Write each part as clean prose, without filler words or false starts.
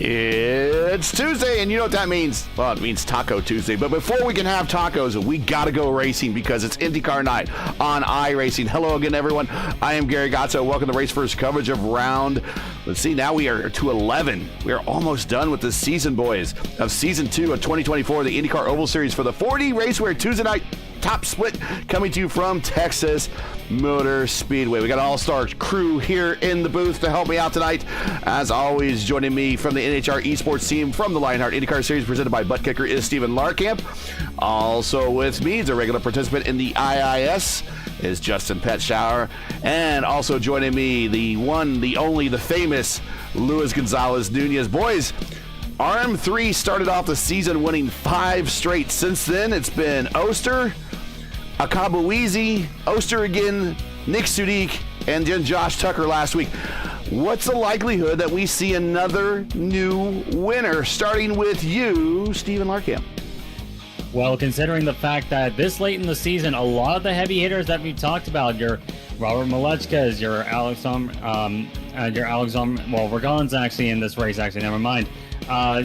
It's Tuesday, and you know what that means? Well, it means Taco Tuesday. But before we can have tacos, we got to go racing because it's IndyCar night on iRacing. Hello again, everyone. I am Gary Gatto. Welcome to Race First coverage of round. Let's see, now we are to 11. We are almost done with the season, boys, of Season 2 of 2024, the IndyCar Oval Series for the 4D RACEWEAR Tuesday night top split coming to you from Texas Motor Speedway. We got an all-star crew here in the booth to help me out tonight. As always, joining me from the NHR Esports team from the Lionheart IndyCar Series presented by Butt Kicker is Steven Larkamp. Also with me is a regular participant in the IIS is Justin Petschauer. And also joining me, the one, the only, the famous Luis Gonzalez Nunez. Boys, RM3 started off the season winning 5 straight. Since then, it's been Oster, Akabuizi, Oster again, Nick Sudik, and then Josh Tucker last week. What's the likelihood that we see another new winner? Starting with you, Steven Larkamp. Well, considering the fact that this late in the season, a lot of the heavy hitters that we talked about, your Robert Malechkas, your Alexander, well, Ragon's actually in this race, never mind.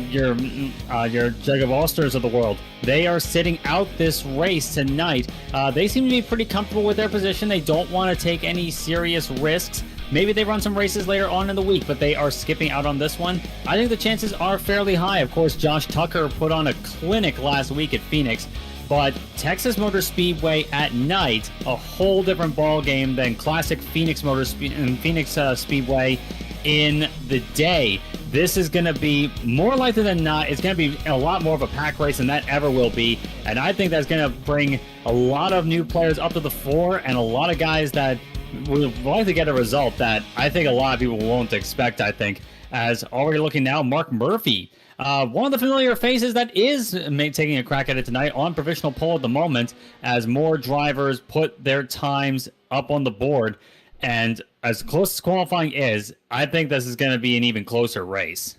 Your Jacob Osters of the world, they are sitting out this race tonight. They seem to be pretty comfortable with their position. They don't want to take any serious risks. Maybe they run some races later on in the week, but they are skipping out on this one. I think the chances are fairly high. Of course, Josh Tucker put on a clinic last week at Phoenix, but Texas Motor Speedway at night, a whole different ball game than classic Phoenix Speedway in the day. This is going to be more likely than not, it's going to be a lot more of a pack race than that ever will be. And I think that's going to bring a lot of new players up to the fore and a lot of guys that will likely get a result that I think a lot of people won't expect, I think. As already looking now, Mark Murphy, one of the familiar faces that is taking a crack at it tonight on provisional pole at the moment as more drivers put their times up on the board. And as close as qualifying is, I think this is going to be an even closer race.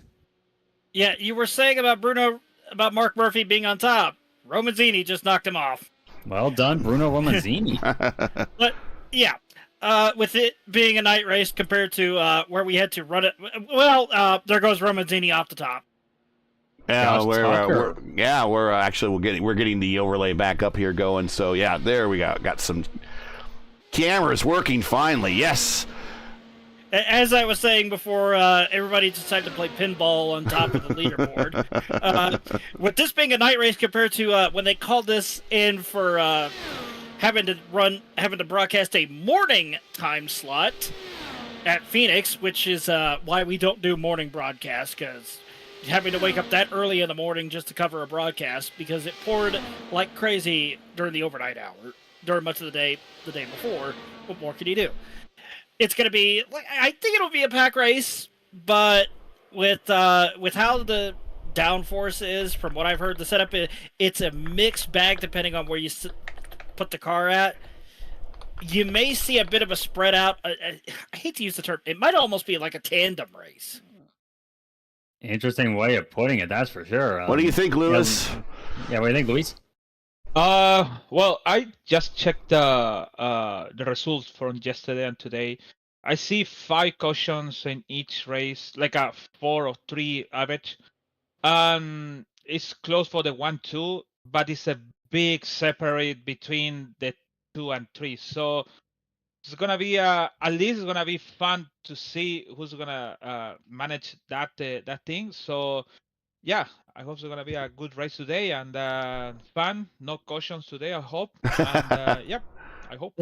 Yeah, you were saying about Mark Murphy being on top. Romanzini just knocked him off. Well done, Bruno Romanzini. But, yeah, with it being a night race compared to where we had to run it, well, there goes Romanzini off the top. Yeah, we're getting the overlay back up here going. So yeah, there we go. Got some cameras working finally. Yes. As I was saying before, everybody decided to play pinball on top of the leaderboard. With this being a night race compared to when they called this in for having to broadcast a morning time slot at Phoenix, which is why we don't do morning broadcasts, because having to wake up that early in the morning just to cover a broadcast because it poured like crazy during the overnight hour, during much of the day before. What more can you do? It's going to be, I think it'll be a pack race, but with how the downforce is, from what I've heard, the setup, it's a mixed bag depending on where you put the car at. You may see a bit of a spread out. I hate to use the term. It might almost be like a tandem race. Interesting way of putting it, that's for sure. What do you think, Luis? Yeah, what do you think, Luis? Well, I just checked the results from yesterday and today. I see 5 cautions in each race, like a 4 or 3 average. It's close for the 1-2, but it's a big separate between the 2 and 3. So it's gonna be at least it's gonna be fun to see who's gonna manage that thing. So yeah, I hope it's gonna be a good race today and fun. No cautions today, I hope. And yep, I hope.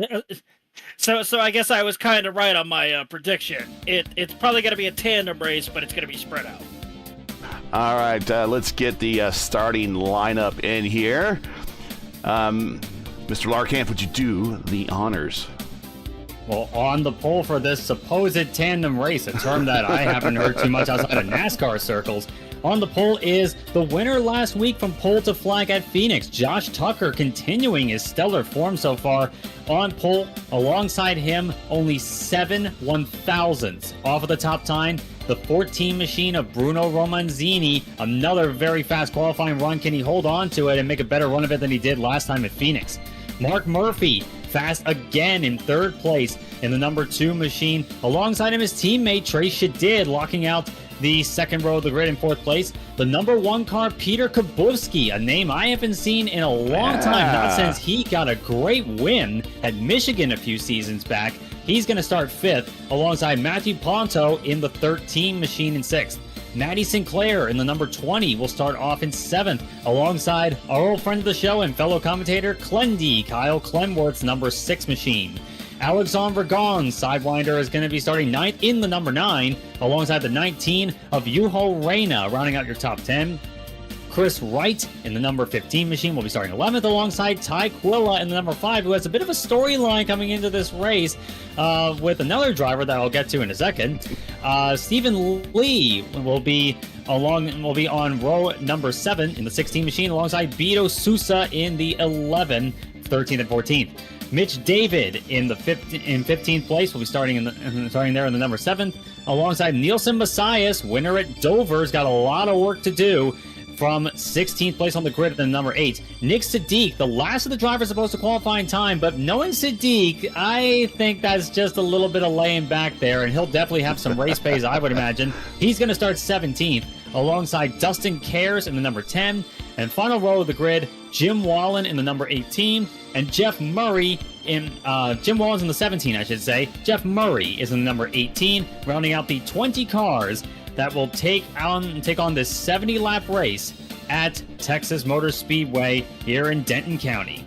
So I guess I was kind of right on my prediction. It's probably gonna be a tandem race, but it's gonna be spread out. All right, let's get the starting lineup in here. Mr. Larkamp, would you do the honors? Well, on the pole for this supposed tandem race, a term that I haven't heard too much outside of NASCAR circles, on the pole is the winner last week from pole to flag at Phoenix, Josh Tucker, continuing his stellar form so far. On pole, alongside him, only 7 1,000ths off of the top time. The 14 machine of Bruno Romanzini, another very fast qualifying run. Can he hold on to it and make a better run of it than he did last time at Phoenix? Mark Murphy, fast again in 3rd place in the number 2 machine. Alongside him, his teammate Trace Shadid, locking out the second row of the grid in 4th place. The number 1 car, Peter Kubowski, a name I haven't seen in a long time, not since he got a great win at Michigan a few seasons back. He's going to start 5th alongside Matthew Ponto in the 13 machine in 6th. Maddie Sinclair in the number 20 will start off in 7th alongside our old friend of the show and fellow commentator Clendy, Kyle Clemworth's number 6 machine. Alexandre Vergon, Sidewinder, is going to be starting 9th in the number 9 alongside the 19 of Juho Reina, rounding out your top 10. Chris Wright in the number 15 machine will be starting 11th alongside Ty Quilla in the number 5, who has a bit of a storyline coming into this race with another driver that I'll get to in a second. Stephen Lee will be on row number 7 in the 16 machine alongside Beto Sousa in the 11th, 13th, and 14th. Mitch David in the 15th place will be starting there in the number 7th alongside Nielsen Messias, winner at Dover's, got a lot of work to do, from 16th place on the grid at the number 8. Nick Sadiq, the last of the drivers supposed to qualify in time, but knowing Sadiq, I think that's just a little bit of laying back there, and he'll definitely have some race pace, I would imagine. He's going to start 17th alongside Dustin Cares in the number 10. And final row of the grid, Jim Wallen in the number 18, and Jeff Murray in Jim Wallen's in the 17, I should say. Jeff Murray is in the number 18, rounding out the 20 cars that will take on this 70-lap race at Texas Motor Speedway here in Denton County.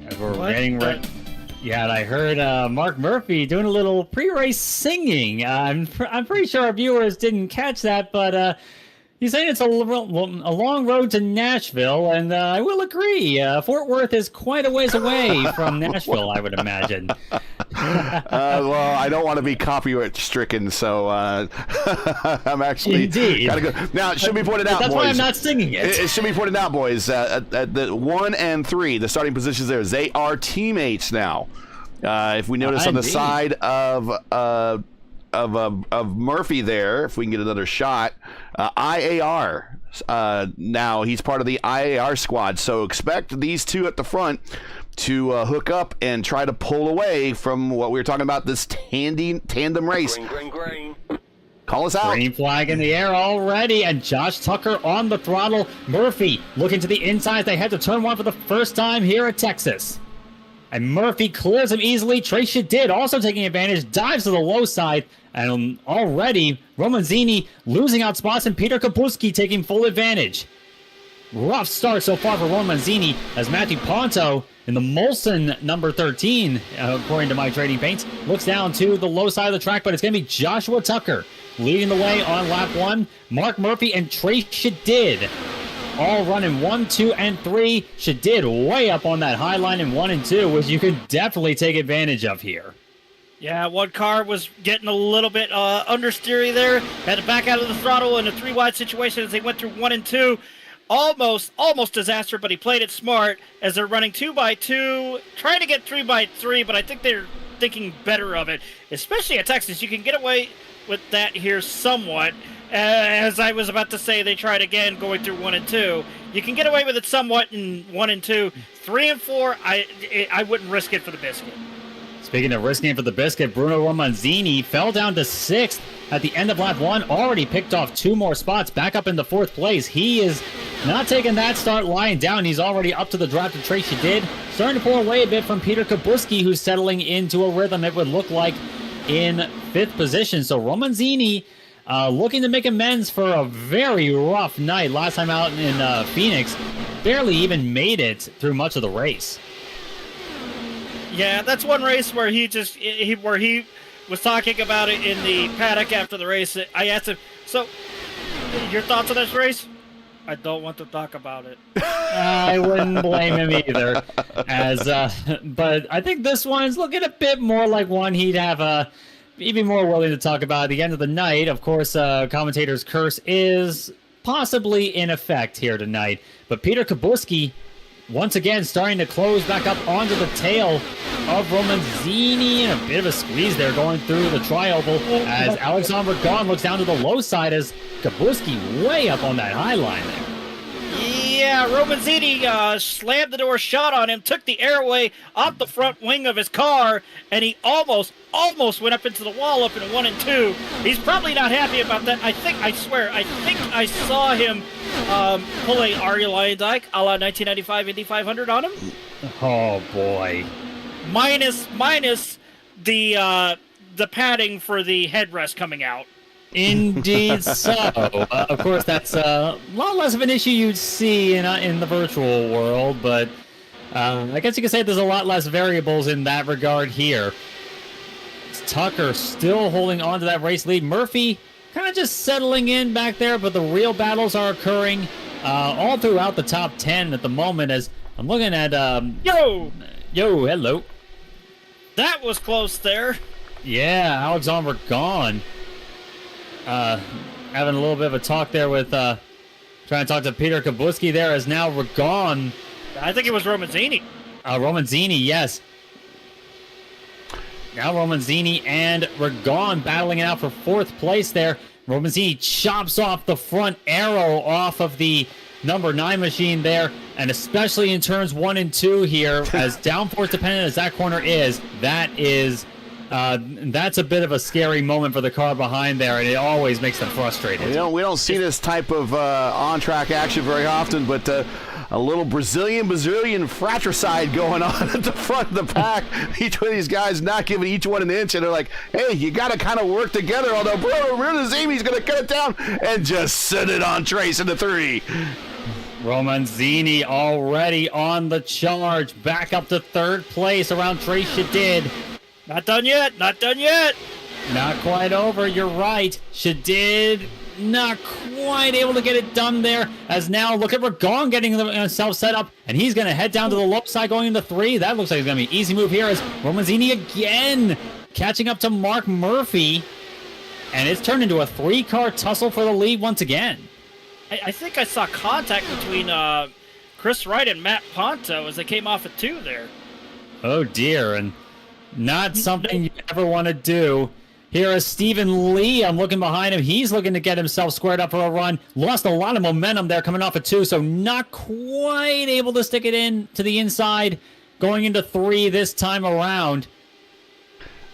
As we're getting ready. Yeah, I heard Mark Murphy doing a little pre-race singing. I'm pretty sure our viewers didn't catch that, but he's saying it's a long road to Nashville, and I will agree. Fort Worth is quite a ways away from Nashville, I would imagine. Well, I don't want to be copyright stricken, so I'm actually gotta go. Now, it should be pointed out, That's boys. why I'm not singing it. It should be pointed out, boys. At the 1 and 3, the starting positions there, they are teammates now. If we notice on the side of Murphy there, if we can get another shot, IAR. Now he's part of the IAR squad, so expect these two at the front to hook up and try to pull away from what we were talking about, this tandem race. Green. Call us out. Green flag in the air already, and Josh Tucker on the throttle. Murphy looking to the inside. They head to turn 1 for the first time here at Texas. And Murphy clears him easily. Trace Shadid also taking advantage, dives to the low side, and already Romanzini losing out spots, and Peter Kubowski taking full advantage. Rough start so far for Romanzini as Matthew Ponto in the Molson number 13, according to my trading paints, looks down to the low side of the track, but it's going to be Joshua Tucker leading the way on lap 1. Mark Murphy and Trace Shadid all running 1, 2, and 3. Shadid way up on that high line in 1 and 2, which you could definitely take advantage of here. Yeah, one car was getting a little bit understeery there. Had to back out of the throttle in a 3-wide situation as they went through 1 and 2. Almost disaster, but he played it smart as they're running 2x2, trying to get 3x3, but I think they're thinking better of it. Especially at Texas, you can get away with that here somewhat. As I was about to say, they tried again going through 1 and 2. You can get away with it somewhat in 1 and 2. 3 and 4, I wouldn't risk it for the biscuit. Speaking of risking it for the biscuit, Bruno Romanzini fell down to 6th at the end of lap 1, already picked off 2 more spots, back up into 4th place. He is not taking that start lying down. He's already up to the draft of Trace Shadid, starting to pull away a bit from Peter Kubowski, who's settling into a rhythm, it would look like, in 5th position. So Romanzini looking to make amends for a very rough night last time out in Phoenix. Barely even made it through much of the race. Yeah, that's one race where he was talking about it in the paddock after the race. I asked him, so your thoughts on this race? I don't want to talk about it. I wouldn't blame him either. But I think this one's looking a bit more like one he'd have even more willing to talk about at the end of the night. Of course, commentator's curse is possibly in effect here tonight. But Peter Kubowski, once again, starting to close back up onto the tail of Romanzini, and a bit of a squeeze there going through the tri-oval as Alexandre Vergon looks down to the low side as Kubowski way up on that high line there. Yeah, Romanzini slammed the door shut on him, took the airway off the front wing of his car, and he almost went up into the wall up in 1 and 2. He's probably not happy about that. I think I saw him pull a Aria Luyendyk a la 1995 Indy 500 on him. Oh boy. Minus the padding for the headrest coming out. Indeed so. Of course, that's a lot less of an issue you'd see in the virtual world, but I guess you could say there's a lot less variables in that regard here. Tucker still holding on to that race lead. Murphy kind of just settling in back there, but the real battles are occurring all throughout the top 10 at the moment as I'm looking at... Yo, hello. That was close there. Yeah, Alexander Gone. Having a little bit of a talk there with trying to talk to Peter Kabuski there as now Ragon. I think it was Romanzini. Romanzini, yes. Now Romanzini and Ragon battling it out for 4th place there. Romanzini chops off the front arrow off of the number 9 machine there, and especially in turns 1 and 2 here, as downforce dependent as that corner is, that's a bit of a scary moment for the car behind there, and it always makes them frustrated. We don't see this type of on-track action very often, but a little Brazilian fratricide going on at the front of the pack. Each one of these guys not giving each one an inch, and they're like, hey, you got to kind of work together, although Zimi's going to cut it down and just send it on Trace into 3. Romanzini already on the charge, back up to 3rd place around Trace Shadid. Not done yet. Not quite over, you're right. Shadid not quite able to get it done there, as now look at Ragon getting himself set up, and he's going to head down to the low side going into 3. That looks like it's going to be an easy move here as Romanzini again catching up to Mark Murphy, and it's turned into a 3-car tussle for the lead once again. I think I saw contact between Chris Wright and Matt Ponto as they came off at 2 there. Oh dear, and not something you ever want to do. Here is Stephen Lee. I'm looking behind him. He's looking to get himself squared up for a run. Lost a lot of momentum there coming off of 2, so not quite able to stick it in to the inside going into 3 this time around.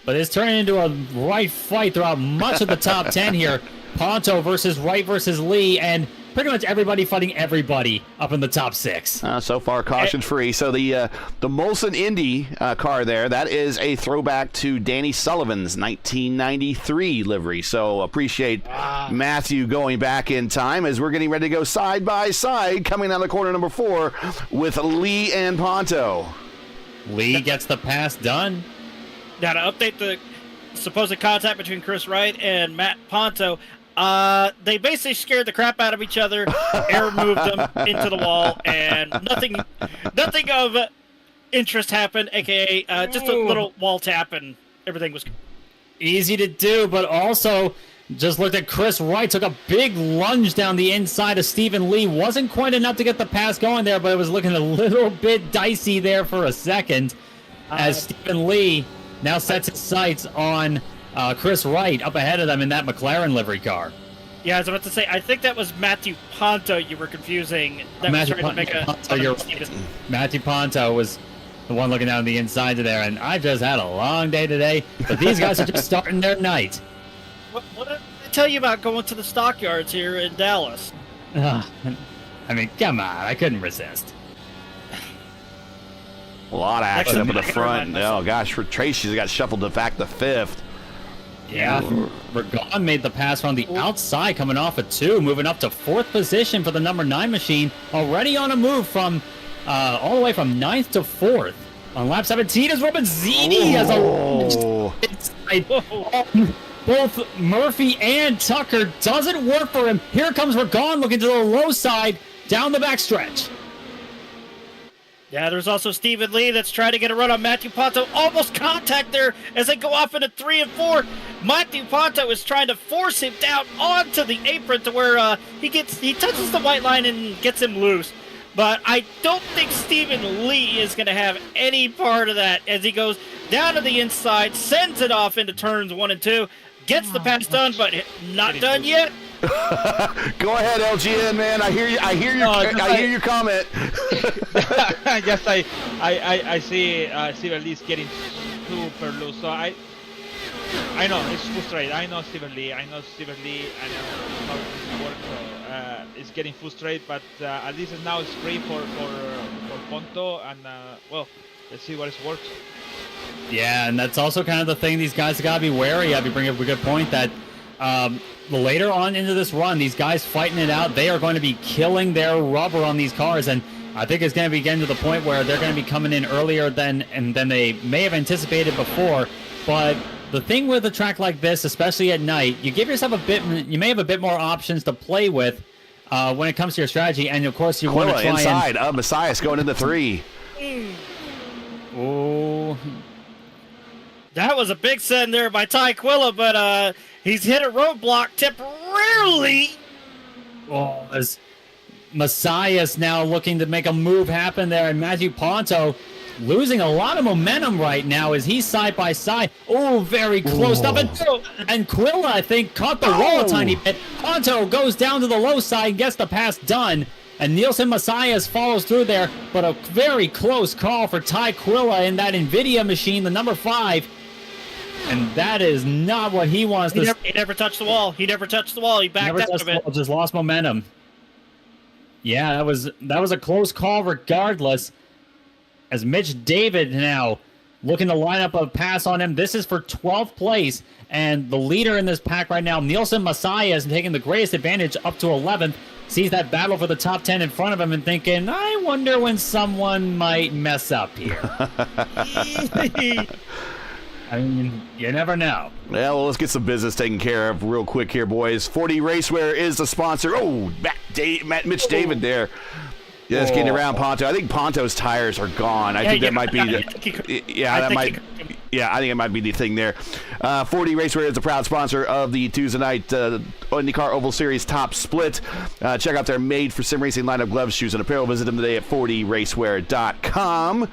But it's turning into a right fight throughout much of the top 10 here. Ponto versus Wright versus Lee, and pretty much everybody fighting everybody up in the top 6. So far, caution-free. So the Molson Indy car there, that is a throwback to Danny Sullivan's 1993 livery. So appreciate Matthew going back in time as we're getting ready to go side by side, coming out of corner number 4 with Lee and Ponto. Lee gets the pass done. Now to update the supposed contact between Chris Wright and Matt Ponto, they basically scared the crap out of each other, air moved them into the wall, and nothing of interest happened, aka just a little wall tap, and everything was easy to do. But also, just looked at Chris Wright, took a big lunge down the inside of Stephen Lee. Wasn't quite enough to get the pass going there, but it was looking a little bit dicey there for a second, as Stephen Lee now sets his sights on Chris Wright up ahead of them in that McLaren livery car. Yeah, I was about to say, I think that was Matthew Ponto you were confusing. That Matthew was trying to make a... Ponto, you're right. Matthew Ponto was the one looking down the inside of there, and I've just had a long day today, but these guys are just starting their night. What did I tell you about going to the stockyards here in Dallas? I mean, come on, I couldn't resist. A lot of action up in the front. Oh, gosh, for Tracy's got shuffled back to 5th. Yeah, Ragon made the pass on the outside coming off of 2, moving up to 4th position for the number 9 machine. Already on a move from all the way from 9th to 4th. On lap 17 is Romanzini has a inside. Both Murphy and Tucker doesn't work for him. Here comes Ragon looking to the low side down the backstretch. Yeah, there's also Stephen Lee that's trying to get a run on Matthew Ponto. Almost contact there as they go off into 3 and 4. Matthew Ponto is trying to force him down onto the apron to where he touches the white line and gets him loose. But I don't think Stephen Lee is going to have any part of that as he goes down to the inside, sends it off into turns 1 and 2, gets the pass done, but not done yet. Go ahead, LGN, man. I hear you. I hear your comment. Yes, I see Stephen Lee's getting super loose. So I know it's frustrating. I know Stephen Lee. I know how this works. So it's getting frustrated, but at least now it's free for Ponto, and well, let's see what it works. Yeah, and that's also kind of the thing these guys got to be wary of. You bring up a good point that later on into this run, these guys fighting it out, they are going to be killing their rubber on these cars, and I think it's going to be getting to the point where they're going to be coming in earlier than they may have anticipated before. But the thing with a track like this, especially at night, you give yourself you may have a bit more options to play with when it comes to your strategy, and of course you want to try inside. Messiah's going into 3. Oh. That was a big send there by Ty Quilla, but he's hit a roadblock temporarily. Oh, as Messiah's now looking to make a move happen there, and Matthew Ponto losing a lot of momentum right now as he's side by side. Oh, very close stuff. And Quilla, I think, caught the roll a tiny bit. Ponto goes down to the low side, gets the pass done. And Nielsen Messias follows through there, but a very close call for Ty Quilla in that NVIDIA machine, the number 5. And that is not what he wants to... He never touched the wall. He never touched the wall. He backed up a bit. Just lost momentum. Yeah, that was a close call regardless. As Mitch David now looking to line up a pass on him. This is for 12th place. And the leader in this pack right now, Nielsen Messias, taking the greatest advantage up to 11th. Sees that battle for the top 10 in front of him and thinking, I wonder when someone might mess up here. I mean, you never know. Yeah, well, let's get some business taken care of real quick here, boys. 40 Racewear is the sponsor. Oh, Mitch David there. Yeah, it's getting around Ponto. I think Ponto's tires are gone. I think that might be I think it might be the thing there. 40 Racewear is a proud sponsor of the Tuesday night IndyCar Oval Series Top Split. Check out their made-for-sim racing line of gloves, shoes, and apparel. Visit them today at 40racewear.com.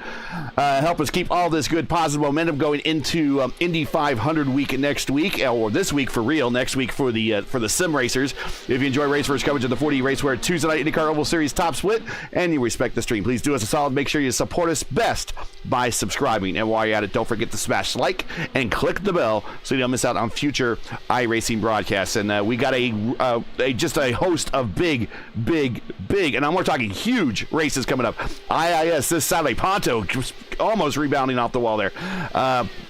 Help us keep all this good, positive momentum going into Indy 500 week next week, or this week for real, next week for the sim racers. If you enjoy race first coverage of the 40 Racewear Tuesday night IndyCar Oval Series Top Split, and you respect the stream, please do us a solid. Make sure you support us best by subscribing. And while you're at it, don't forget to smash like and click the bell so you don't miss out on future iRacing broadcasts. And we got just a host of big, and we're talking huge races coming up. IIS this Saturday. Ponto almost rebounding off the wall there.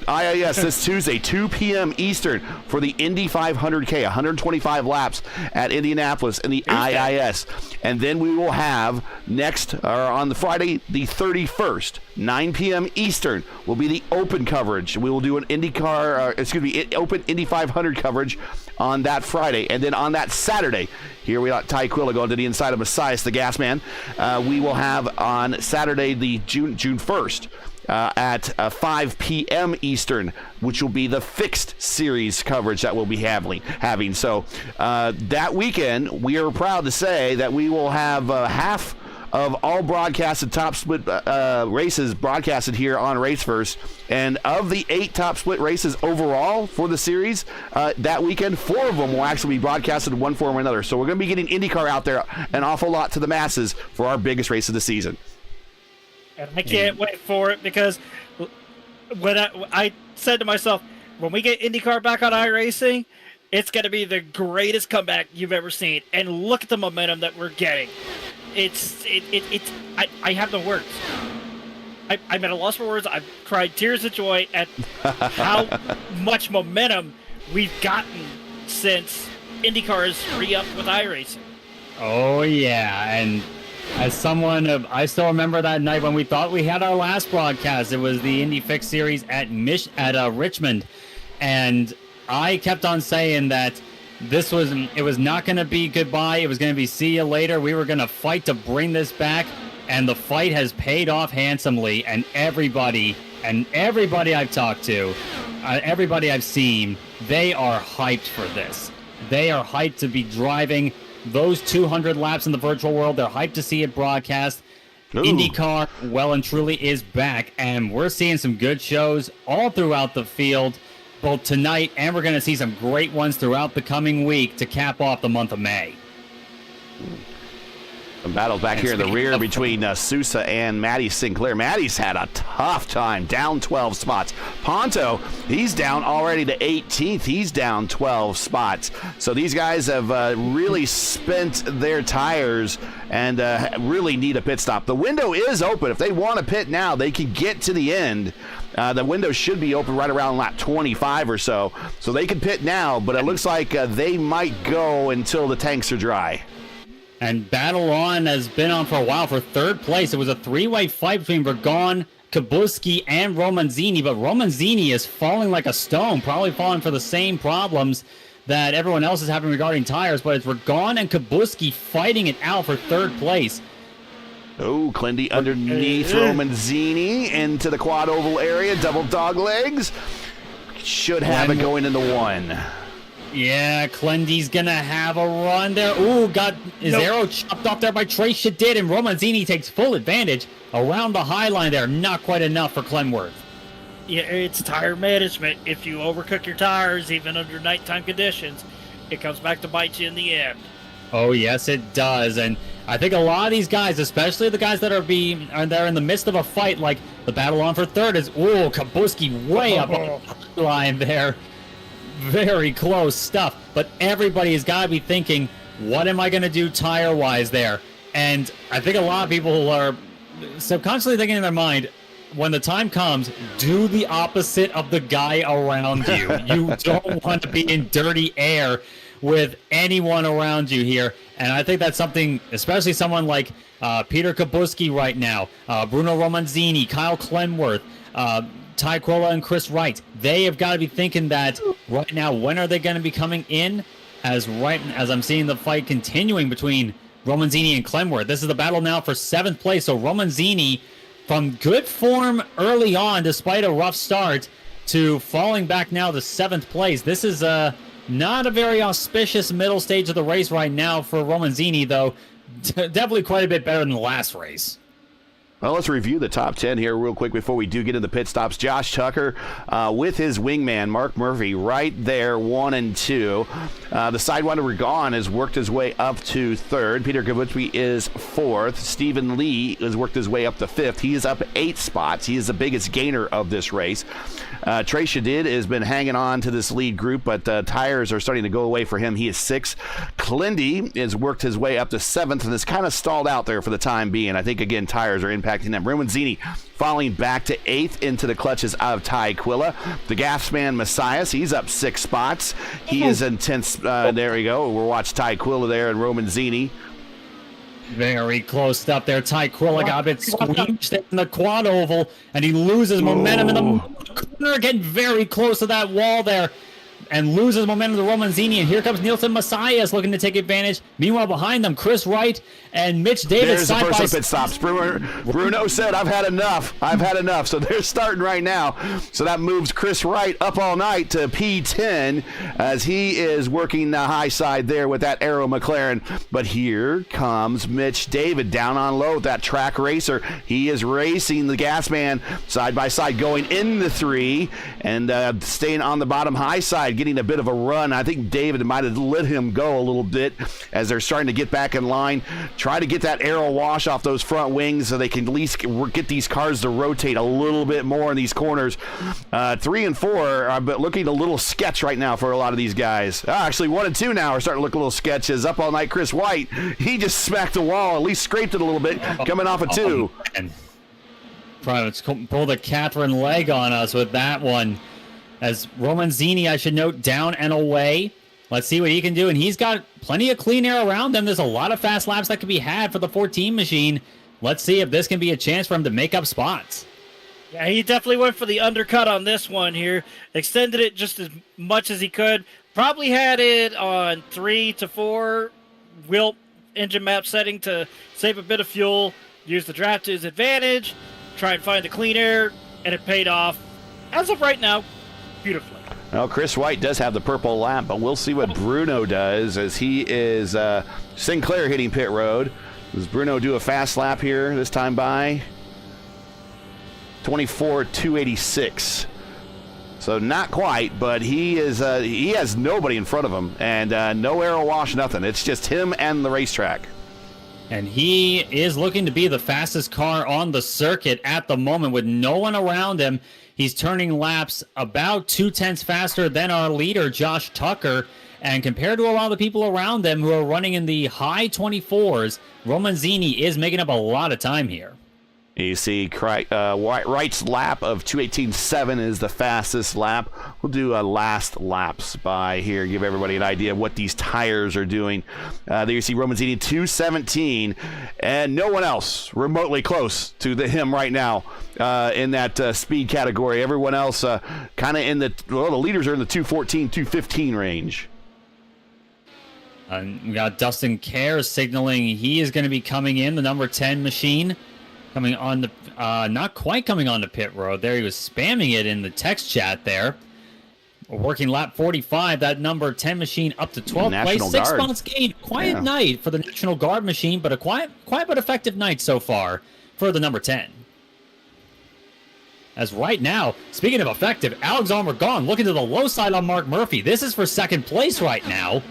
IIS this Tuesday, 2 p.m. Eastern for the Indy 500K, 125 laps at Indianapolis in the IIS. And then we will have on the Friday, the 31st, 9 p.m. Eastern, will be the open coverage. We will do an open Indy 500 coverage on that Friday. And then on that Saturday, here we got Ty Quilla going to the inside of Messias, the gas man. We will have on Saturday, the June 1st, at 5 p.m. Eastern, which will be the fixed series coverage that we'll be having. So that weekend, we are proud to say that we will have half of all broadcasted top split races broadcasted here on Race First. And of the 8 top split races overall for the series, that weekend, 4 of them will actually be broadcasted in one form or another. So we're going to be getting IndyCar out there an awful lot to the masses for our biggest race of the season. And I can't wait for it, because when I said to myself, when we get IndyCar back on iRacing, it's going to be the greatest comeback you've ever seen. And look at the momentum that we're getting. I have no words. I'm at a loss for words. I've cried tears of joy at how much momentum we've gotten since IndyCar has re-upped with iRacing. Oh, yeah. And as someone, I still remember that night when we thought we had our last broadcast. It was the Indy Fix Series at Richmond. And I kept on saying that it was not going to be goodbye. It was going to be see you later. We were going to fight to bring this back, and the fight has paid off handsomely. And everybody I've talked to, everybody I've seen, they are hyped for this. They are hyped to be driving those 200 laps in the virtual world. They're hyped to see it broadcast. Ooh. IndyCar, well and truly, is back, and we're seeing some good shows all throughout the field. both tonight, and we're going to see some great ones throughout the coming week to cap off the month of May. Some battles back here in the rear between Sousa and Matty Sinclair. Matty's had a tough time, down 12 spots. Ponto, he's down already to 18th. He's down 12 spots. So these guys have really spent their tires and really need a pit stop. The window is open. If they want to pit now, they can get to the end. The window should be open right around lap 25 or so. So they can pit now, but it looks like they might go until the tanks are dry. And battle on has been on for a while for third place. It was a three-way fight between Vergon, Kabuski, and Romanzini, but Romanzini is falling like a stone, probably falling for the same problems that everyone else is having regarding tires, but it's Vergon and Kabuski fighting it out for third place. Oh, Clindy underneath Romanzini into the quad oval area, double dog legs. Should have it going into one. Yeah, Clendy's gonna have a run there. Ooh, got his arrow chopped off there by Trey Shadid, and Romanzini takes full advantage around the high line there. Not quite enough for Clenworth. Yeah, it's tire management. If you overcook your tires, even under nighttime conditions, it comes back to bite you in the end. Oh, yes, it does. And I think a lot of these guys, especially the guys that are there in the midst of a fight, like the battle on for third is, ooh, Kabuski way up on the line there. Very close stuff, but everybody has got to be thinking, what am I going to do tire-wise there? And I think a lot of people are subconsciously thinking in their mind, when the time comes, do the opposite of the guy around you. You don't want to be in dirty air with anyone around you here. And I think that's something, especially someone like Peter Kabuski right now, Bruno Romanzini, Kyle Clenworth, Ty Quilla and Chris Wright, they have got to be thinking that right now, when are they going to be coming in? As I'm seeing the fight continuing between Romanzini and Clenworth. This is the battle now for 7th place. So Romanzini, from good form early on, despite a rough start, to falling back now to 7th place. This is not a very auspicious middle stage of the race right now for Romanzini, though. Definitely quite a bit better than the last race. Well, let's review the top 10 here real quick before we do get into the pit stops. Josh Tucker with his wingman, Mark Murphy, right there, 1 and 2. The Sidewinder Regon has worked his way up to 3rd. Peter Kabuski is 4th. Stephen Lee has worked his way up to 5th. He is up 8 spots. He is the biggest gainer of this race. Trey Shadid has been hanging on to this lead group, but tires are starting to go away for him. He is 6th. Clindy has worked his way up to 7th and has kind of stalled out there for the time being. I think, again, tires are impacting them. Romanzini falling back to 8th into the clutches of Ty Quilla. The Gasman Messias, he's up 6 spots. He is in 10th. There we go. We'll watch Ty Quilla there and Romanzini. Very close stuff there. Ty Quilla got a bit squeezed in the quad oval, and he loses momentum in the corner, getting very close to that wall there, and loses momentum to Romanzini. And here comes Nielsen Messias looking to take advantage. Meanwhile, behind them, Chris Wright and Mitch Davis. There's the first one pit stops. Bruno said, I've had enough. I've had enough. So they're starting right now. So that moves Chris Wright up all night to P10 as he is working the high side there with that Arrow McLaren. But here comes Mitch David down on low with that track racer. He is racing the gas man side by side going in the 3 and staying on the bottom high side, getting a bit of a run. I think David might have let him go a little bit as they're starting to get back in line. Try to get that aero wash off those front wings so they can at least get these cars to rotate a little bit more in these corners. 3 and 4 are looking a little sketch right now for a lot of these guys. Actually, 1 and 2 now are starting to look a little sketches. Up all night, Chris White, he just smacked the wall, at least scraped it a little bit, coming off a 2. Trying to pull the Catherine leg on us with that one. As Romanzini, I should note, down and away. Let's see what he can do. And he's got plenty of clean air around him. There's a lot of fast laps that can be had for the 14 machine. Let's see if this can be a chance for him to make up spots. Yeah, he definitely went for the undercut on this one here. Extended it just as much as he could. Probably had it on 3 to 4 wheel engine map setting to save a bit of fuel. Use the draft to his advantage. Try and find the clean air. And it paid off. As of right now, beautifully. Well, Chris White does have the purple lap, but we'll see what Bruno does as he is Sinclair hitting pit road. Does Bruno do a fast lap here this time by? 24.286. So not quite, but he has nobody in front of him, and no aero wash, nothing. It's just him and the racetrack. And he is looking to be the fastest car on the circuit at the moment with no one around him. He's turning laps about 0.2 faster than our leader, Josh Tucker. And compared to a lot of the people around them who are running in the high 24s, Romanzini is making up a lot of time here. You see Wright's lap of 2:18.7 is the fastest lap. We'll do last laps by here, give everybody an idea of what these tires are doing. There you see Romanzini 2:17, and no one else remotely close to him right now in that speed category. Everyone else kind of in the leaders are in the 2:14, 2:15 range. We got Dustin Kerr signaling he is going to be coming in, the number 10 machine. Coming on the, not quite coming on the pit road there. He was spamming it in the text chat there. Working lap 45, that number 10 machine up to 12th place. 6 spots gained. Quiet night for the National Guard machine, but a quiet but effective night so far for the number 10. As right now, speaking of effective, Alexander Gone looking to the low side on Mark Murphy. This is for second place right now.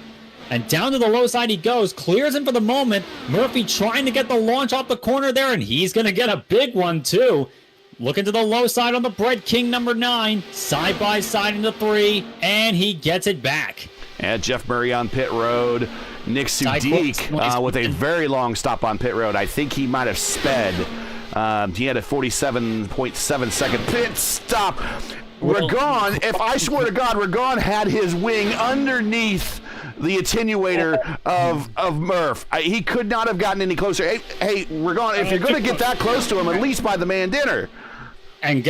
And down to the low side he goes, clears him for the moment. Murphy trying to get the launch off the corner there, and he's going to get a big one too. Looking to the low side on the Bread King number 9, side by side into 3, and he gets it back. And Jeff Murray on pit road. Nick Sudik with a very long stop on pit road. I think he might have sped. He had a 47.7 second pit stop. Ragon, if I swear to God, Ragon had his wing underneath the attenuator of Murph. He could not have gotten any closer. Hey, Ragon, if you're going to get that close to him, at least buy the man dinner. And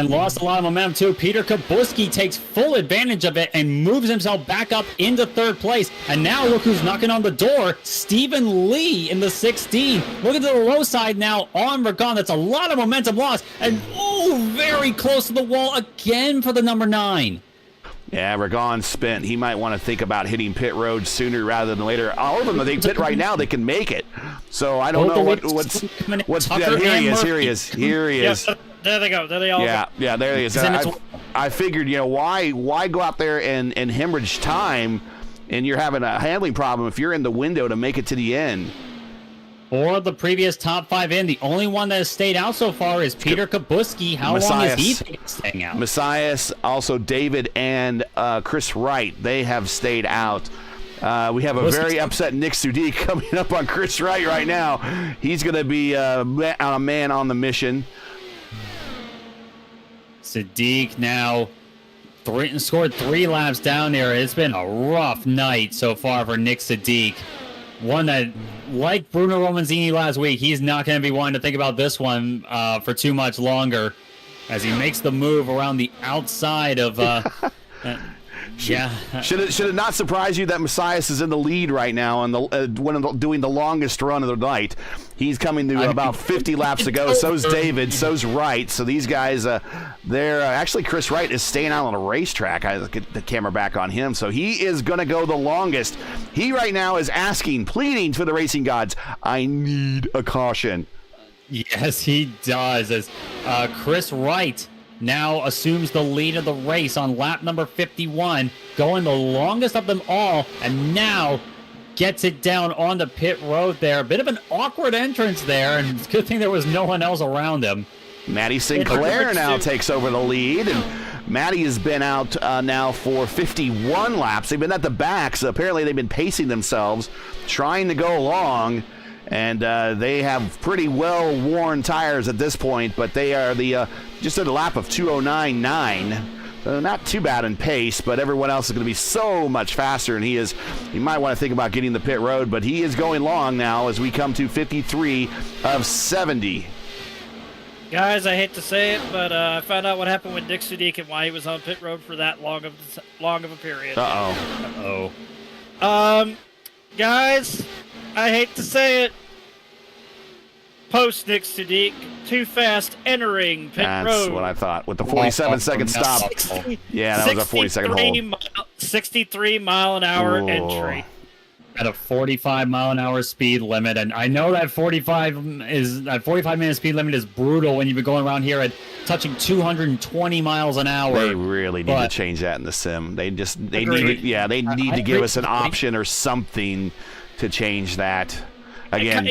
lost a lot of momentum too. Peter Kabuski takes full advantage of it and moves himself back up into 3rd place. And now look who's knocking on the door. Stephen Lee in the 16. Look at the low side now on Ragon. That's a lot of momentum lost. And very close to the wall again for the number 9. Yeah, Ragon spent. He might want to think about hitting pit road sooner rather than later. All of them, if they pit right now, they can make it. So I don't know what's. Here he is. Yeah, there they go. There they all. Yeah, there he is. I figured, why go out there and hemorrhage time, and you're having a handling problem if you're in the window to make it to the end. Or the previous top 5 in. The only one that has stayed out so far is Peter Kabuski. How long is he staying out? Messias, also David and Chris Wright. They have stayed out. We have a very upset Nick Sudik coming up on Chris Wright right now. He's going to be a man on the mission. Sadiq now scored 3 laps down there. It's been a rough night so far for Nick Sadiq. One that, like Bruno Romanzini last week, he's not going to be wanting to think about this one for too much longer as he makes the move around the outside of... Should it not surprise you that Messias is in the lead right now and doing the longest run of the night? He's coming to about 50 laps to go. So's David. So's Wright. So these guys, they're actually Chris Wright is staying out on the racetrack. I get the camera back on him. So he is going to go the longest. He right now is pleading to the racing gods, I need a caution. Yes, he does. As Chris Wright now assumes the lead of the race on lap number 51, going the longest of them all, and now gets it down on the pit road there. A bit of an awkward entrance there, and it's a good thing there was no one else around him. Matty Sinclair now takes over the lead, and Matty has been out now for 51 laps. They've been at the back, so apparently they've been pacing themselves, trying to go along. And they have pretty well-worn tires at this point, but they are just at a lap of 2:09.9. So not too bad in pace, but everyone else is going to be so much faster, and he might want to think about getting the pit road, but he is going long now as we come to 53 of 70. Guys, I hate to say it, but I found out what happened with Nick Sudik and why he was on pit road for that long of a period. Guys, I hate to say it. Post Nick Sudik, too fast entering pit road. That's what I thought. With the 47-second stop. Yeah, that was a 40-second hold. 63 mile an hour entry. at a 45-mile-an-hour speed limit, and I know that 45-minute speed limit is brutal when you've been going around here at touching 220 miles an hour. They really need to change that in the sim. They need to give us an option or something to change that. Again,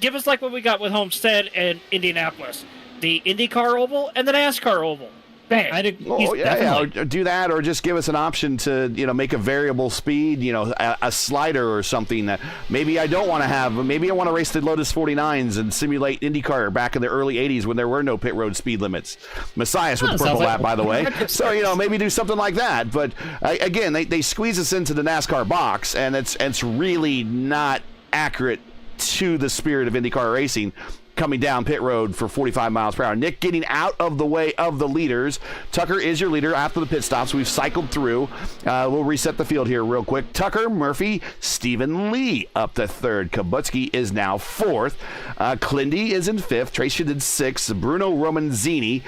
give us like what we got with Homestead and Indianapolis, the IndyCar Oval and the NASCAR Oval. Or do that, or just give us an option to make a variable speed, a slider or something that maybe I don't want to have. Maybe I want to race the Lotus 49s and simulate IndyCar back in the early 80s when there were no pit road speed limits. Messias with the purple lap, by the way. So maybe do something like that. But again, they squeeze us into the NASCAR box, and it's really not accurate to the spirit of IndyCar racing. Coming down pit road for 45 miles per hour. Nick getting out of the way of the leaders. Tucker is your leader after the pit stops. We've cycled through. We'll reset the field here real quick. Tucker, Murphy, Stephen Lee up to third. Kabutsky is now fourth. Clindy is in fifth. Tracy did sixth. Bruno Romanzini